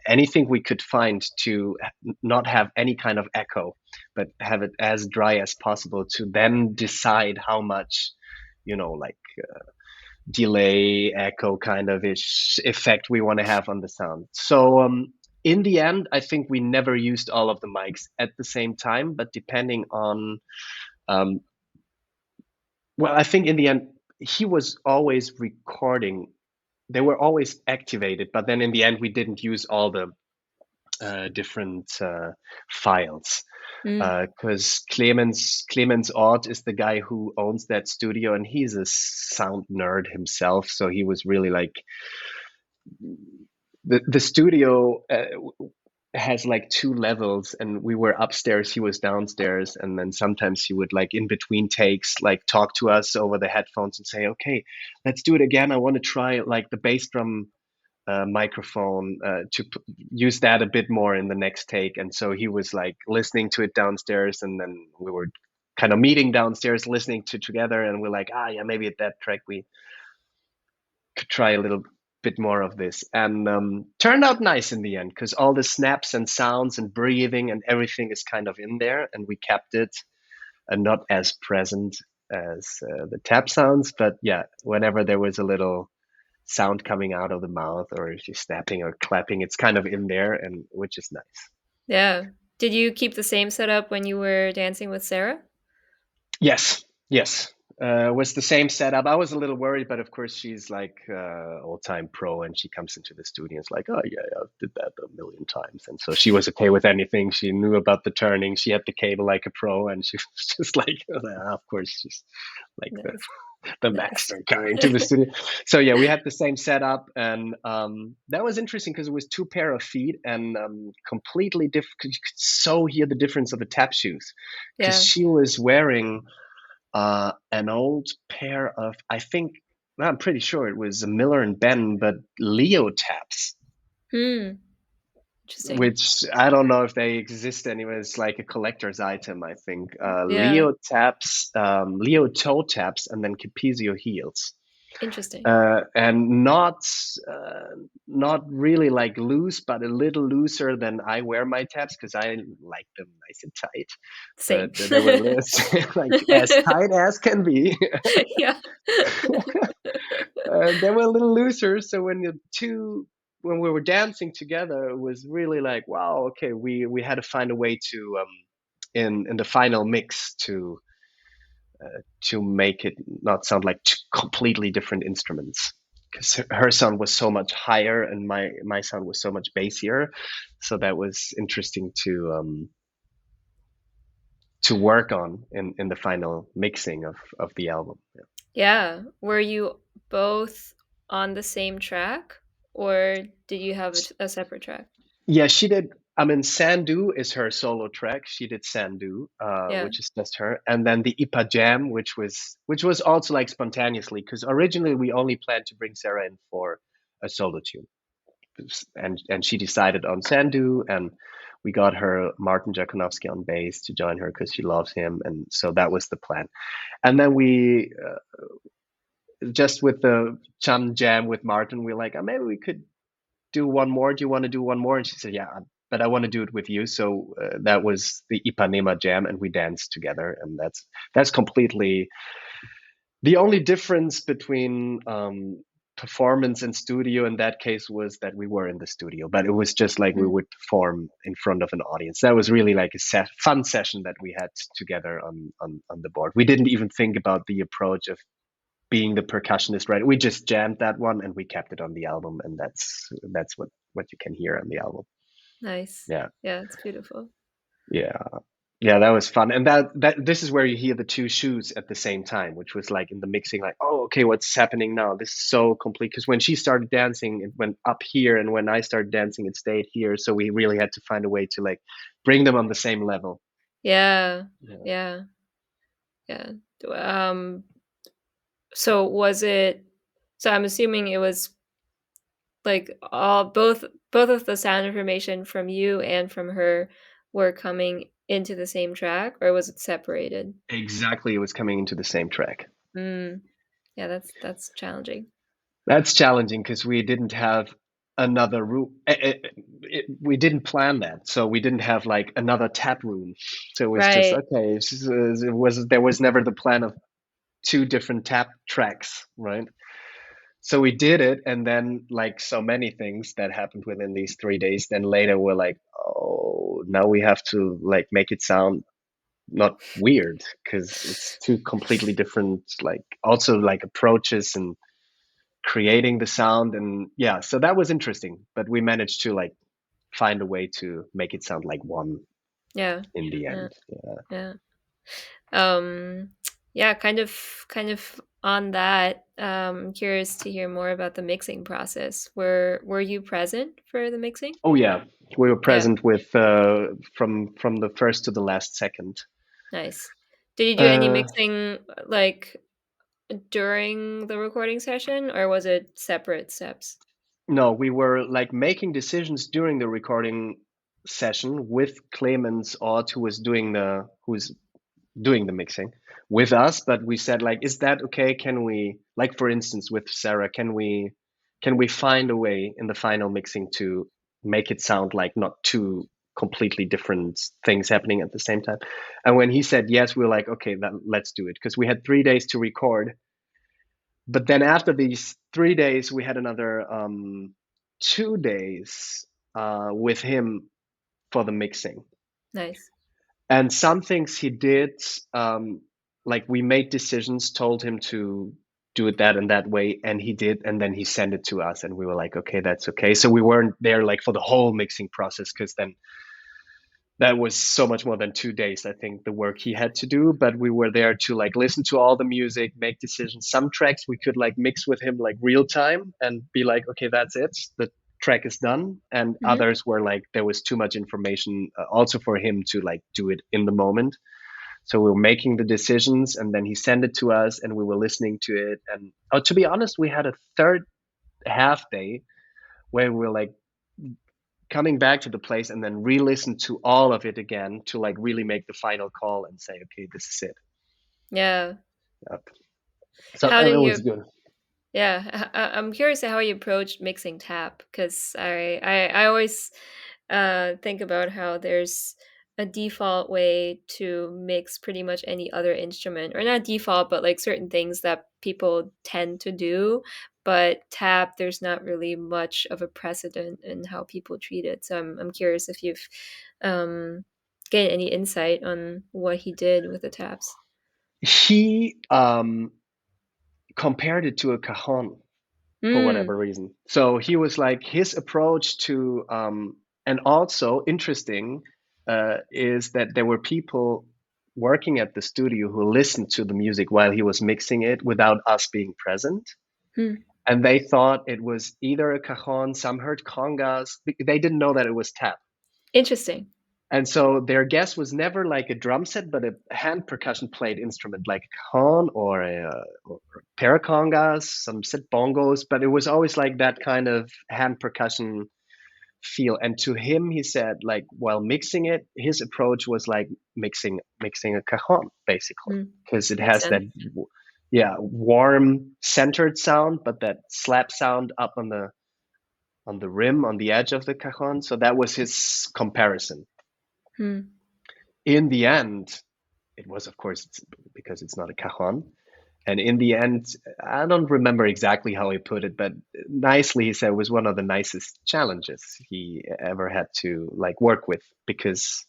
anything we could find to not have any kind of echo, but have it as dry as possible to then decide how much, like delay, echo kind of ish effect we want to have on the sound. So in the end, I think we never used all of the mics at the same time, but depending on um, well, I think in the end, he was always recording. They were always activated, but then in the end, we didn't use all the different files Mm. because Clemens Ort is the guy who owns that studio, and he's a sound nerd himself. So he was really like the studio has like two levels, and we were upstairs, he was downstairs, and then sometimes he would like in between takes like talk to us over the headphones and say, okay, let's do it again, I want to try like the bass drum microphone to use that a bit more in the next take. And so he was like listening to it downstairs, and then we were kind of meeting downstairs listening to together, and we're like, yeah, maybe at that track we could try a little bit more of this, and turned out nice in the end because all the snaps and sounds and breathing and everything is kind of in there, and we kept it and not as present as the tap sounds, but yeah, whenever there was a little sound coming out of the mouth or if you're snapping or clapping, it's kind of in there, and which is nice. Yeah. Did you keep the same setup when you were dancing with Sarah? Yes, yes. Was the same setup. I was a little worried, but of course she's like all-time pro, and she comes into the studio and it's like, oh yeah, I did that a million times, and so she was okay with anything. She knew about the turning. She had the cable like a pro, and she was just like, "Ah, of course, she's like Nice. the Nice. master coming to the studio." So yeah, we had the same setup, and that was interesting because it was two pair of feet and completely different. You could so hear the difference of the tap shoes because Yeah. she was wearing an old pair of, I think, well, I'm pretty sure it was a Miller and Ben, but Leo taps, Hmm. Interesting. which I don't know if they exist anywhere. It's like a collector's item, I think. Yeah. Leo taps, Leo toe taps, and then Capezio heels. Interesting. And not really like loose, but a little looser than I wear my taps because I like them nice and tight. Same. But they were like as tight as can be. Yeah. They were a little looser, so when we were dancing together, it was really like, wow, okay, we had to find a way to in the final mix to make it not sound like two completely different instruments, because her sound was so much higher and my sound was so much bassier, so that was interesting to work on in the final mixing of the album. Yeah. Yeah. Were you both on the same track, or did you have a separate track? Yeah, she did. I mean, Sandu is her solo track. She did Sandu, Yeah. which is just her, and then the Ipa Jam, which was also like spontaneously, because originally we only planned to bring Sarah in for a solo tune, and she decided on Sandu, and we got her Martin Gjakonovski on bass to join her because she loves him, and so that was the plan. And then we just with the Chum Jam with Martin, we're like, oh, maybe we could do one more. Do you want to do one more? And she said, yeah, but I want to do it with you. So that was the Ipanema Jam, and we danced together. And that's completely the only difference between performance and studio in that case was that we were in the studio, but it was just like we Mm. would perform in front of an audience. That was really like a fun session that we had together on the board. We didn't even think about the approach of being the percussionist, right? We just jammed that one and we kept it on the album, and that's what you can hear on the album. Nice. Yeah, Yeah, it's beautiful. yeah, yeah. That was fun, and that this is where you hear the two shoes at the same time, which was like in the mixing, like, oh, okay, what's happening now? This is so complete because when she started dancing, it went up here, and when I started dancing, it stayed here. So we really had to find a way to like bring them on the same level. Yeah. Yeah. Yeah. Yeah. Um, so was it so I'm assuming it was like all both of the sound information from you and from her were coming into the same track, or was it separated? Exactly, it was coming into the same track. Mm. Yeah, that's challenging. That's challenging because we didn't have another room. We didn't plan that, so we didn't have like another tap room. So it was just Right. okay. It was there was never the plan of two different tap tracks, right? So we did it, and then like so many things that happened within these 3 days, then later we're like, oh, now we have to like make it sound not weird because it's two completely different like also like approaches and creating the sound. And yeah, so that was interesting, but we managed to like find a way to make it sound like one Yeah. in the Yeah. end. Yeah. Yeah. Um, yeah, kind of on that, curious to hear more about the mixing process. Were you present for the mixing? Oh yeah, we were Yeah, present with from the first to the last second. nice. Did you do any uh mixing like during the recording session, or was it separate steps? no, we were like making decisions during the recording session with Clemens Ott, who's doing the mixing with us. But we said like, is that okay? Can we, like for instance with Sarah, can we find a way in the final mixing to make it sound like not two completely different things happening at the same time? And when he said yes, we were like, okay, let's do it, because we had 3 days to record. But then after these 3 days, we had another 2 days with him for the mixing. Nice. And some things he did, like we made decisions, told him to do it that and that way, and he did, and then he sent it to us, and we were like, okay, that's okay. So we weren't there like for the whole mixing process, because then that was so much more than 2 days, I think, the work he had to do. But we were there to like listen to all the music, make decisions. Some tracks we could like mix with him like real time and be like, okay, that's it, the track is done. And Hmm. others were like there was too much information also for him to like do it in the moment. So we were making the decisions, and then he sent it to us, and we were listening to it. And to be honest, we had a third half day where we were like coming back to the place and then re-listen to all of it again to like really make the final call and say, okay, this is it. Yeah. Yep. So How it did was you good. Yeah, I'm curious how you approach mixing tap, because I always think about how there's a default way to mix pretty much any other instrument, or not default, but like certain things that people tend to do. But tap, there's not really much of a precedent in how people treat it. So I'm curious if you've um, gained any insight on what he did with the taps. He compared it to a cajon for Mm. whatever reason. So he was like his approach to, and also interesting is that there were people working at the studio who listened to the music while he was mixing it without us being present. Hmm. And they thought it was either a cajon, some heard congas. They didn't know that it was tap. Interesting. And so their guess was never like a drum set, but a hand percussion played instrument like a cajon or paracongas, some set bongos, but it was always like that kind of hand percussion feel. And to him, he said, like while mixing it, his approach was like mixing a cajon basically, Hmm. because it Makes has that sense. yeah warm centered sound, but that slap sound up on the rim on the edge of the cajon. So that was his comparison. Hmm. In the end, it was, of course, because it's not a cajon. And in the end, I don't remember exactly how he put it, but nicely he said it was one of the nicest challenges he ever had to like work with, because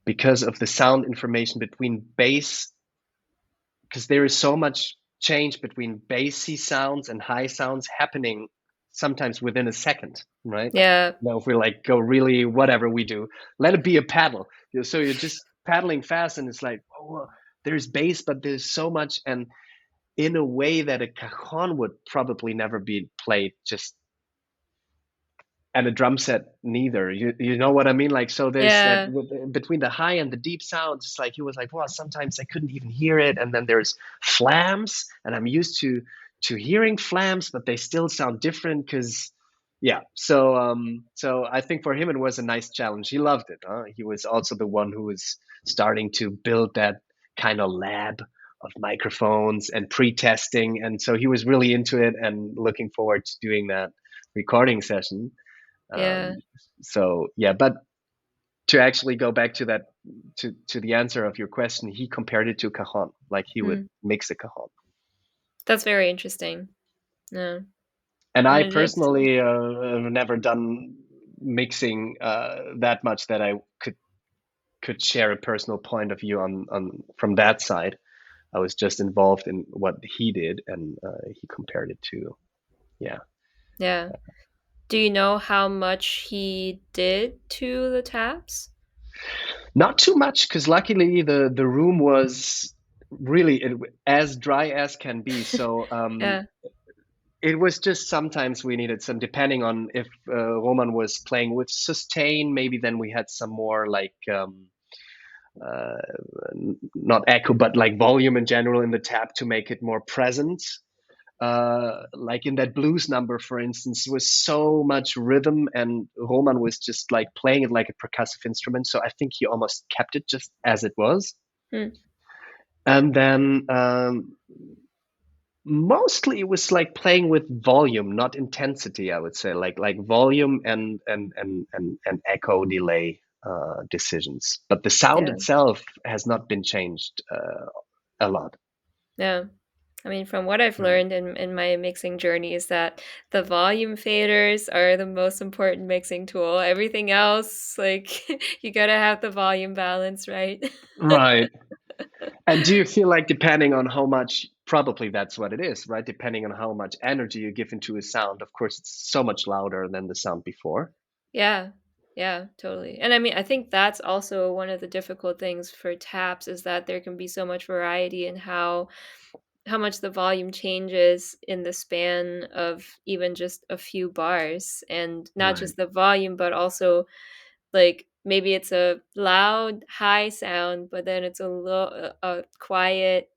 of the sound information between bass, because there is so much change between bassy sounds and high sounds happening sometimes within a second, right? Yeah. Now, if we like go really whatever we do, let it be a paddle. So you're just paddling fast, and it's like, oh, there's bass, but there's so much, and in a way that a cajon would probably never be played just and a drum set neither. You know what I mean? Like, so there's that Yeah. between the high and the deep sounds. It's like he was like, well, sometimes I couldn't even hear it, and then there's flams, and I'm used to hearing flams, but they still sound different because yeah. So I think for him it was a nice challenge. He loved it. Huh? He was also the one who was starting to build that kind of lab of microphones and pre-testing, and so he was really into it and looking forward to doing that recording session. Yeah. Um, so yeah, but to actually go back to that to the answer of your question, he compared it to cajon, like he would Mm. mix a cajon. That's very interesting. Yeah. And I I mean, it's personally have never done mixing that much that I could share a personal point of view on from that side. I was just involved in what he did, and he compared it to, yeah. yeah. Do you know how much he did to the taps? Not too much, because luckily the room was really as dry as can be. So Yeah. it was just sometimes we needed some, depending on if Roman was playing with sustain, maybe then we had some more like uh, not echo, but like volume in general in the tap to make it more present. Like in that blues number, for instance, was so much rhythm, and Roman was just like playing it like a percussive instrument. So I think he almost kept it just as it was. Hmm. And then mostly it was like playing with volume, not intensity, I would say, like volume and echo delay decisions. But the sound Yeah. itself has not been changed a lot. Yeah. I mean, from what I've Mm. learned in my mixing journey is that the volume faders are the most important mixing tool. Everything else, like, you gotta have the volume balance, right? Right. And do you feel like, depending on how much, probably that's what it is, right? Depending on how much energy you give into a sound, of course, it's so much louder than the sound before. Yeah. Yeah, totally. And I mean, I think that's also one of the difficult things for taps is that there can be so much variety in how much the volume changes in the span of even just a few bars, and not Right. just the volume but also like maybe it's a loud high sound but then it's a low a quiet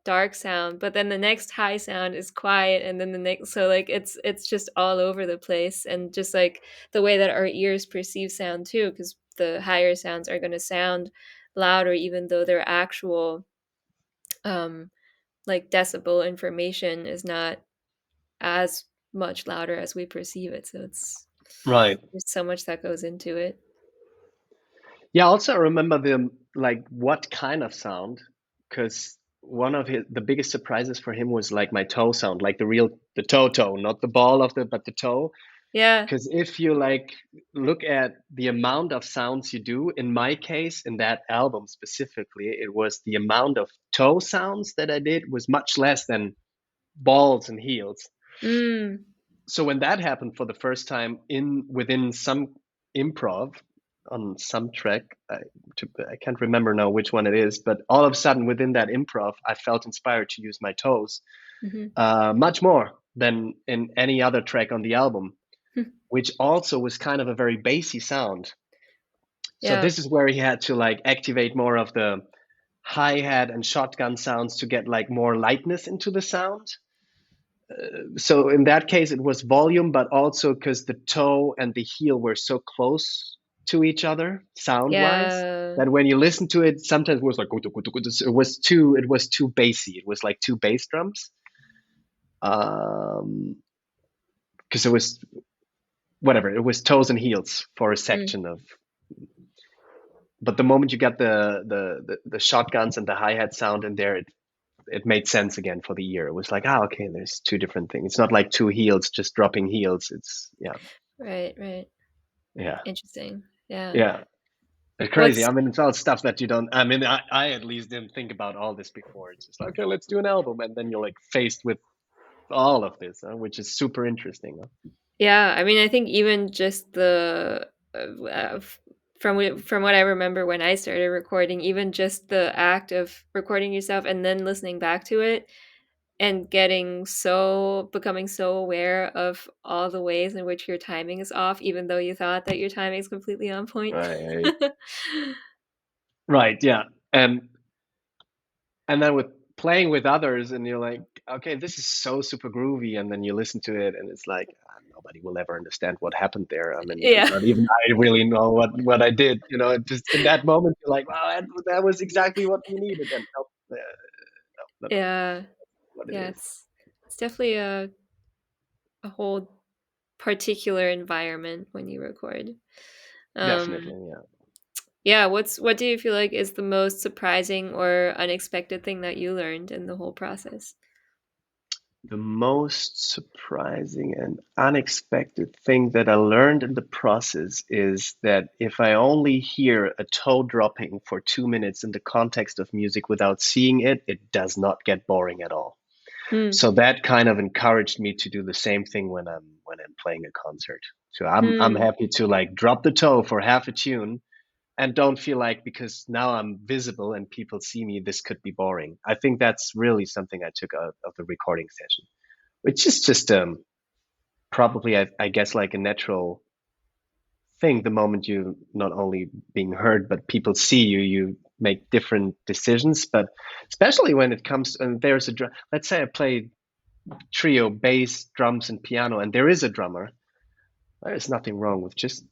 dark sound, but then the next high sound is quiet, and then the next, so like it's just all over the place, and just like the way that our ears perceive sound too, because the higher sounds are going to sound louder even though their actual um like decibel information is not as much louder as we perceive it. So it's Right. there's so much that goes into it. Yeah, also I remember the like what kind of sound, because one of the biggest surprises for him was like my toe sound, like the toe, not the ball of the but the toe. Yeah. Because if you like look at the amount of sounds you do, in my case, in that album specifically, it was the amount of toe sounds that I did was much less than balls and heels. Mm. So when that happened for the first time in within some improv on some track, I can't remember now which one it is, but all of a sudden within that improv, I felt inspired to use my toes Hmm. much more than in any other track on the album, which also was kind of a very bassy sound. So Yeah. this is where he had to like activate more of the hi-hat and shotgun sounds to get like more lightness into the sound. So in that case, it was volume, but also because the toe and the heel were so close to each other sound-wise Yeah. that when you listen to it, sometimes it was like it was too bassy. It was like two bass drums. Because it was whatever, it was toes and heels for a Mm. section of. But the moment you got the shotguns and the hi-hat sound in there, it made sense again for the ear. It was like, okay, there's two different things. It's not like two heels just dropping heels. It's yeah, Right, right. yeah, Interesting. Yeah. yeah. It's crazy. What's I mean, it's all stuff that you don't. I mean, I at least didn't think about all this before. It's just like, okay, let's do an album, and then you're like faced with all of this, which is super interesting. Yeah, I mean, I think even just the from what I remember when I started recording, even just the act of recording yourself and then listening back to it and becoming so aware of all the ways in which your timing is off, even though you thought that your timing is completely on point. Right, right, yeah, and then with playing with others, and you're like, okay, this is so super groovy, and then you listen to it, and it's like nobody will ever understand what happened there. I mean, Yeah. not even I really know what I did. Just in that moment, you're like, wow, that was exactly what we needed, and no, no, no, Yeah. what it Yeah, is. it's definitely a whole particular environment when you record. Um, Definitely, yeah. yeah, what do you feel like is the most surprising or unexpected thing that you learned in the whole process? The most surprising and unexpected thing that I learned in the process is that if I only hear a toe dropping for 2 minutes in the context of music without seeing it, it does not get boring at all. Hmm. So that kind of encouraged me to do the same thing when I'm playing a concert. So I'm Hmm. happy to like drop the toe for half a tune and don't feel like because now I'm visible and people see me, this could be boring. I think that's really something I took out of the recording session, which is just probably I guess like a natural thing. The moment you not only being heard but people see you, you make different decisions. But especially when it comes and there's a drum. Let's say I play trio, bass, drums, and piano, and there is a drummer. There is nothing wrong with just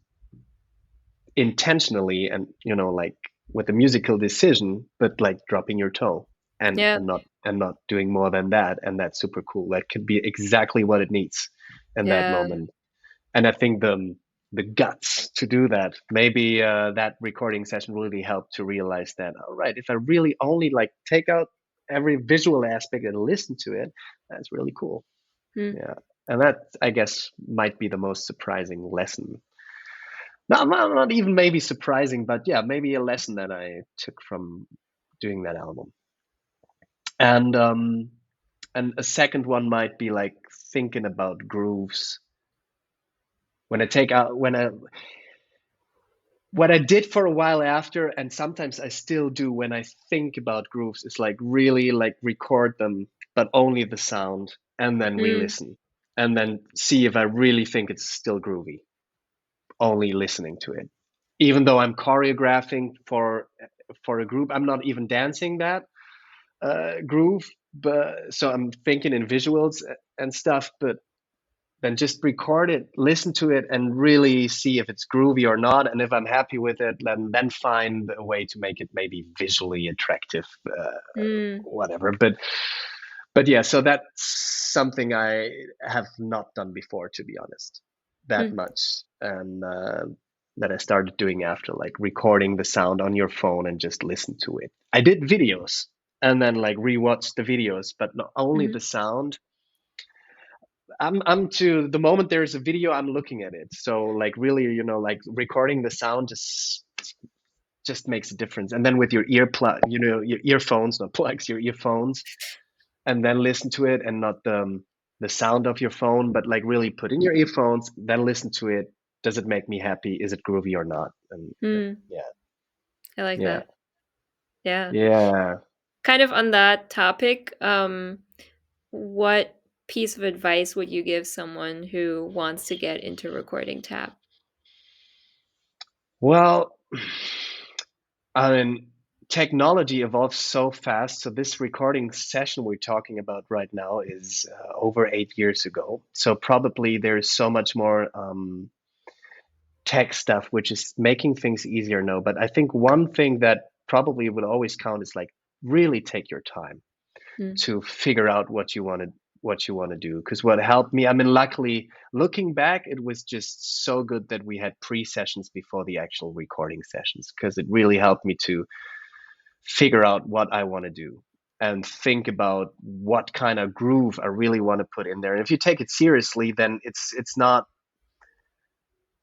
intentionally and like with a musical decision, but like dropping your toe and Yeah. and not doing more than that, and that's super cool. That could be exactly what it needs in that Yeah. moment. And I think the guts to do that, maybe that recording session really helped to realize that, all right, if I really only like take out every visual aspect and listen to it, that's really cool. Hmm. Yeah. And that, I guess, might be the most surprising lesson. Not even maybe surprising, but yeah, maybe a lesson that I took from doing that album. And a second one might be like thinking about grooves. When I take out when I what I did for a while after, and sometimes I still do when I think about grooves, is like really like record them, but only the sound, and then Hmm. re-listen, and then see if I really think it's still groovy. Only listening to it, even though I'm choreographing for a group, I'm not even dancing that groove, but so I'm thinking in visuals and stuff, but then just record it, listen to it, and really see if it's groovy or not. And if I'm happy with it, then find a way to make it maybe visually attractive, Hmm. whatever. But yeah, so that's something I have not done before, to be honest, that Hmm. much, and that I started doing after, like recording the sound on your phone and just listen to it. I did videos and then like rewatch the videos, but not only Hmm. the sound. I'm to the moment there's a video, I'm looking at it. So like really, like recording the sound just makes a difference. And then with your ear plug, your earphones, not plugs, your earphones, and then listen to it and not the sound of your phone, but like really put in your earphones, then listen to it. Does it make me happy? Is it groovy or not? And Hmm. yeah, I like yeah, that. Yeah. yeah. Kind of on that topic, what piece of advice would you give someone who wants to get into recording tap? Well, I mean, technology evolves so fast. So this recording session we're talking about right now is over 8 years ago. So probably there's so much more tech stuff, which is making things easier now. But I think one thing that probably would always count is like really take your time Hmm. to figure out what you want to do. Because what helped me, I mean, luckily looking back, it was just so good that we had pre-sessions before the actual recording sessions, because it really helped me to figure out what I want to do and think about what kind of groove I really want to put in there. And if you take it seriously, then it's not.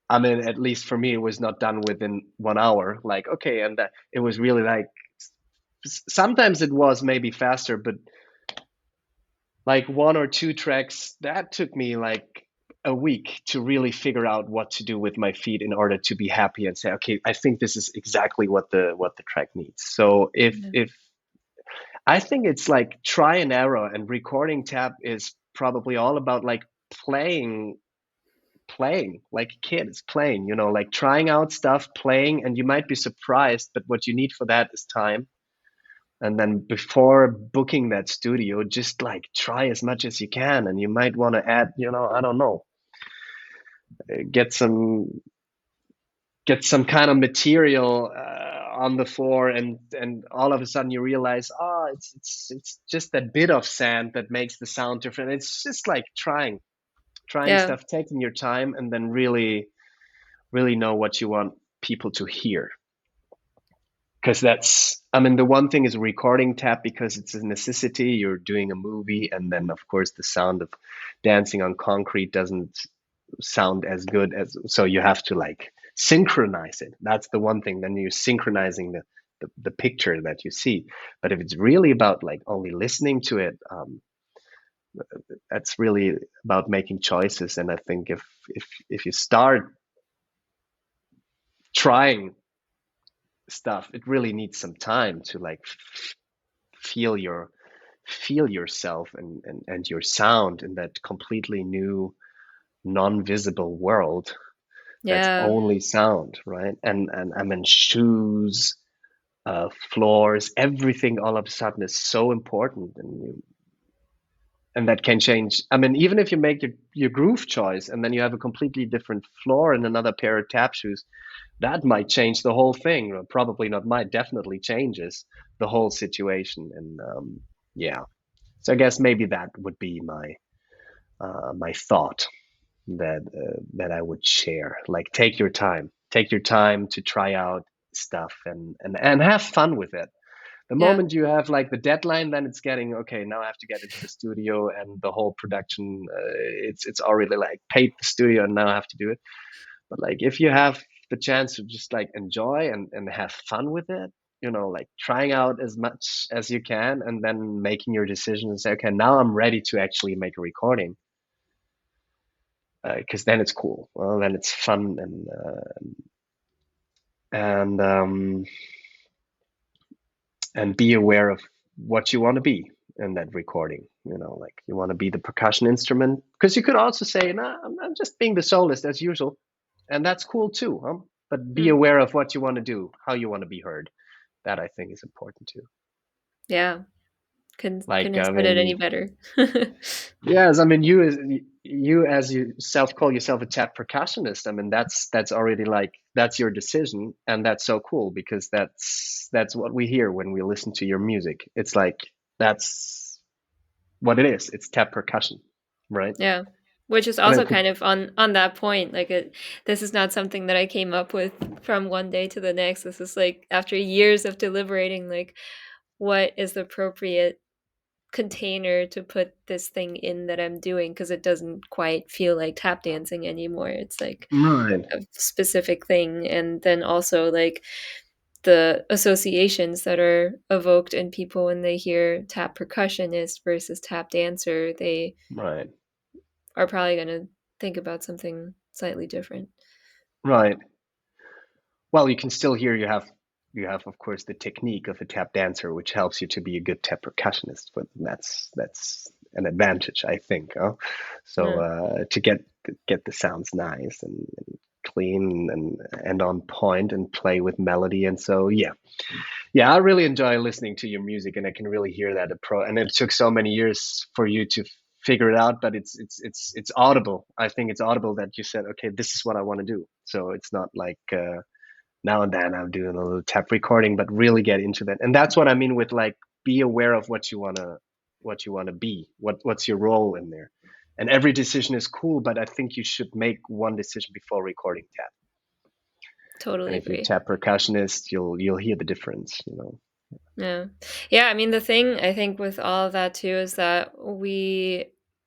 I mean, at least for me, it was not done within 1 hour. Like, okay, and that it was really like sometimes it was maybe faster, but like one or two tracks that took me like a week to really figure out what to do with my feet in order to be happy and say, okay, I think this is exactly what the track needs. So Yeah. if I think it's like try and error, and recording tap is probably all about like playing like kids playing, like trying out stuff, playing, and you might be surprised, but what you need for that is time. And then before booking that studio, just like try as much as you can. And you might want to add, I don't know, get some get some kind of material on the floor, and all of a sudden you realize, oh, it's just that bit of sand that makes the sound different. It's just like trying Yeah. stuff, taking your time, and then really know what you want people to hear. Because the one thing is recording tap because it's a necessity. You're doing a movie, and then of course the sound of dancing on concrete doesn't sound as good as, so you have to like synchronize it. That's the one thing. Then you're synchronizing the picture that you see. But if it's really about like only listening to it, that's really about making choices. And I think if you start trying stuff, it really needs some time to like feel yourself and your sound in that completely new non-visible world that's Yeah. only sound, right? And I mean, shoes, floors, everything all of a sudden is so important, and that can change. I mean, even if you make your groove choice and then you have a completely different floor and another pair of tap shoes, that might change the whole thing. Or probably not might, definitely changes the whole situation. And yeah, so I guess maybe that would be my thought that I would share. Like, take your time to try out stuff, and have fun with it. The Yeah. moment you have like the deadline, then it's getting okay. Now I have to get into the studio, and the whole production. It's already like paid the studio, and now I have to do it. But like if you have the chance to just like enjoy and have fun with it, like trying out as much as you can, and then making your decision and say, okay, now I'm ready to actually make a recording. Because then it's cool. Well, then it's fun, and and be aware of what you want to be in that recording. Like you want to be the percussion instrument, because you could also say, "Nah, I'm just being the soloist as usual," and that's cool too. Huh? But be Mm. aware of what you want to do, how you want to be heard. That I think is important too. Yeah. Couldn't Like, have I said it mean, any better. yes, I mean, you as you self call yourself a tap percussionist. I mean, that's already like that's your decision, and that's so cool because that's what we hear when we listen to your music. It's like that's what it is. It's tap percussion, right? Yeah. Which is And also kind of on that point, like this is not something that I came up with from one day to the next. This is like after years of deliberating, like what is the appropriate container to put this thing in that I'm doing, because it doesn't quite feel like tap dancing anymore. It's like right, a specific thing. And then also like the associations that are evoked in people when they hear tap percussionist versus tap dancer, they right, are probably going to think about something slightly different. right. Well, you can still hear you have of course the technique of a tap dancer, which helps you to be a good tap percussionist. But that's an advantage, I think. Huh? So Yeah. to get the sounds nice and clean and on point and play with melody, and so yeah, I really enjoy listening to your music, and I can really hear that approach. And it took so many years for you to figure it out, but it's audible. I think it's audible that you said, okay, this is what I want to do. So it's not like now and then I'm doing a little tap recording, but really get into that. And that's what I mean with like be aware of what you wanna be. What's your role in there? And every decision is cool, but I think you should make one decision before recording tap. And Totally if you're agree. tap percussionist, you'll hear the difference. Yeah. Yeah, I mean, the thing I think with all of that too is that we,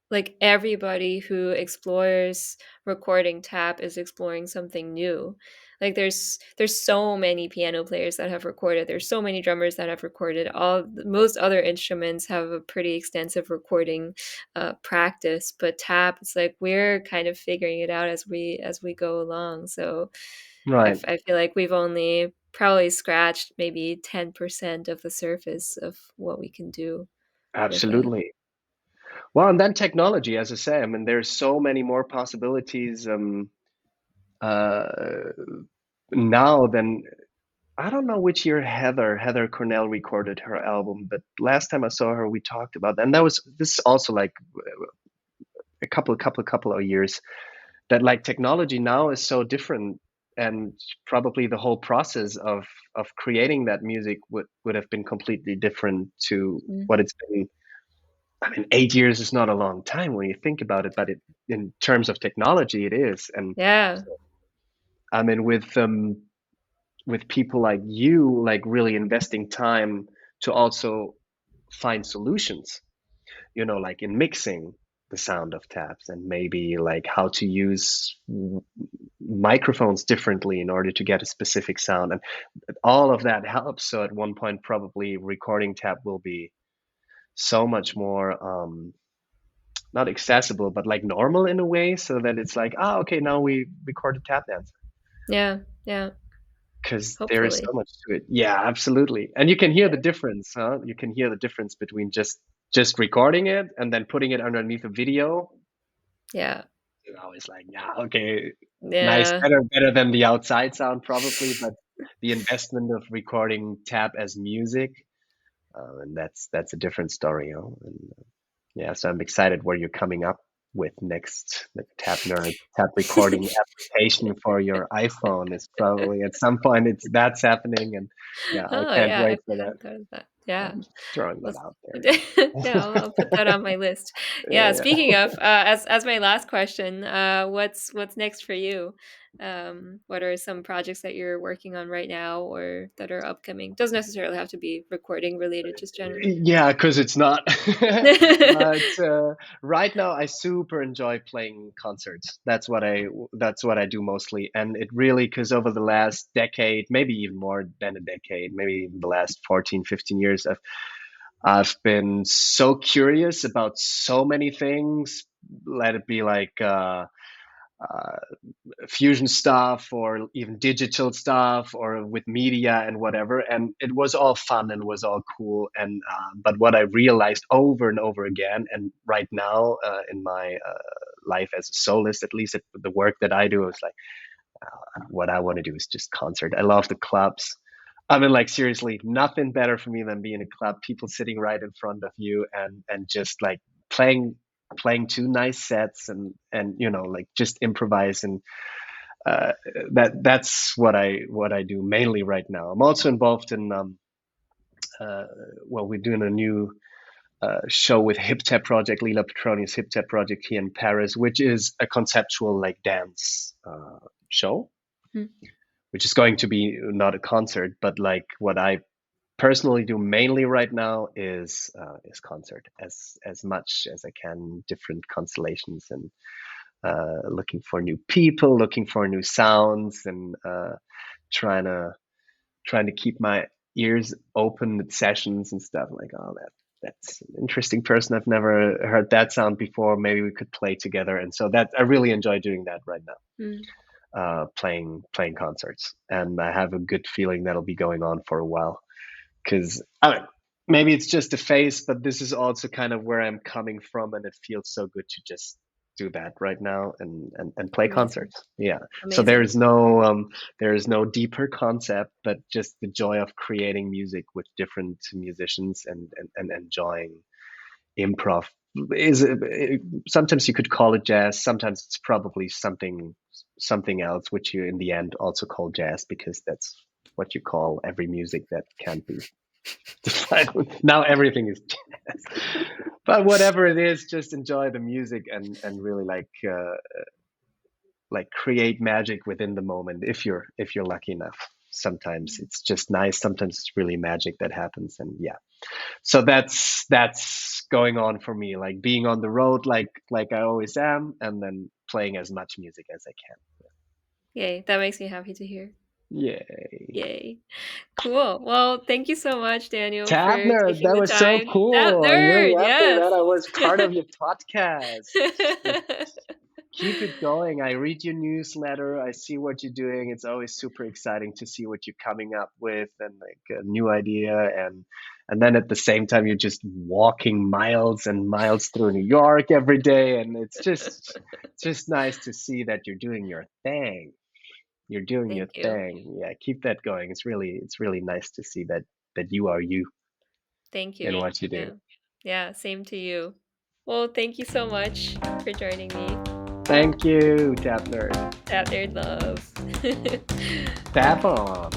like everybody who explores recording tap is exploring something new. Like there's so many piano players that have recorded. There's so many drummers that have recorded. Most other instruments have a pretty extensive recording practice, but tap, it's like we're kind of figuring it out as we go along. So Right. I feel like we've only probably scratched maybe 10% of the surface of what we can do with that. Absolutely. Well, and then technology, as I say, I mean, there's so many more possibilities uh, now than I don't know which year Heather Cornell recorded her album, but last time I saw her, we talked about that. And that was this is also like a couple of years that like technology now is so different, and probably the whole process of creating that music would have been completely different to Mm. what it's been. I mean, 8 years is not a long time when you think about it, but in terms of technology, it is. And Yeah. so, I mean, with people like you, like really investing time to also find solutions, like in mixing the sound of taps, and maybe like how to use microphones differently in order to get a specific sound. And all of that helps. So at one point, probably recording tap will be so much more not accessible, but like normal in a way, so that it's like, oh, okay, now we record a tap dance Yeah. Yeah. because there is so Hopefully. much to it. Yeah, absolutely. And you can hear the difference, huh? You can hear the difference between just recording it and then putting it underneath a video. Yeah. I was like, yeah, okay, nice, Yeah. better than the outside sound probably, but the investment of recording tap as music, and that's a different story, And yeah, so I'm excited where you're coming up with next. The Tap Nerd tap recording application for your iPhone is probably at some point that's happening, and yeah, I Oh can't yeah, wait I for that. hadn't thought of that. Yeah. I'm just throwing that Let's out there. yeah, I'll put that on my list. Yeah, Yeah, speaking of, as my last question, what's next for you? What are some projects that you're working on right now or that are upcoming? Doesn't necessarily have to be recording related, just generally. yeah, because it's not. But right now, I super enjoy playing concerts. That's what I do mostly, and it really, because over the last decade, maybe even more than a decade, maybe even the last 14, 15 years, I've been so curious about so many things. Let it be like uh, fusion stuff or even digital stuff or with media and whatever, and it was all fun and was all cool. And but what I realized over and over again, and right now in my life as a soloist, at least the work that I do, is like what I want to do is just concert. I love the clubs. I mean, like seriously, nothing better for me than being in a club, people sitting right in front of you, and just like playing two nice sets, and like just improvise. And uh, that's what I do mainly right now. I'm also involved in uh, well, we're doing a new show with Hip Tap Project, Lila Petronius Hip Tap Project here in Paris, which is a conceptual like dance show, Hmm. which is going to be not a concert, but like what I personally do mainly right now is concert as much as I can, different constellations, and looking for new people, looking for new sounds, and trying to keep my ears open at sessions and stuff. Like, oh, that's an interesting person. I've never heard that sound before. Maybe we could play together. And so that I really enjoy doing that right now. Hmm. Playing concerts, and I have a good feeling that'll be going on for a while. Because I don't know, maybe it's just a phase, but this is also kind of where I'm coming from, and it feels so good to just do that right now and play Amazing. concerts. Yeah. So Amazing. there is no deeper concept, but just the joy of creating music with different musicians, and enjoying improv. Is sometimes you could call it jazz, sometimes it's probably something else, which you in the end also call jazz, because that's what you call every music that can't be defined. Now everything is jazz. But whatever it is, just enjoy the music, and really like create magic within the moment, if you're lucky enough. Sometimes it's just nice, sometimes it's really magic that happens. And yeah, so that's going on for me, like being on the road, like I always am, and then playing as much music as I can. Yay, that makes me happy to hear. Yay. Yay. Cool. Well, thank you so much, Daniel, Tab for nerd, taking that the was so time. That cool. I'm really nerd, happy yes. that I was part of your podcast. Keep it going. I read your newsletter. I see what you're doing. It's always super exciting to see what you're coming up with, and like a new idea. And then at the same time, you're just walking miles and miles through New York every day, and it's just nice to see that you're doing your thing. You're doing your Thank you. thing. Yeah, keep that going. It's really nice to see that you are you Thank in you. what you do. Yeah. Yeah, same to you. Well, thank you so much for joining me. Thank you, Tap Nerd. Tap Nerd Love. Tap on.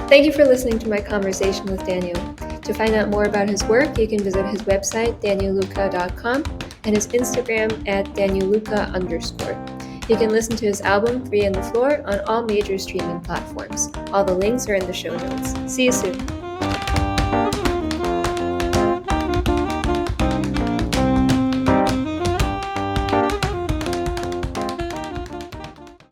Thank you for listening to my conversation with Daniel. To find out more about his work, you can visit his website, danielluka.com, and his Instagram at danielluka_. You can listen to his album, 3 on the Floor, on all major streaming platforms. All the links are in the show notes. See you soon.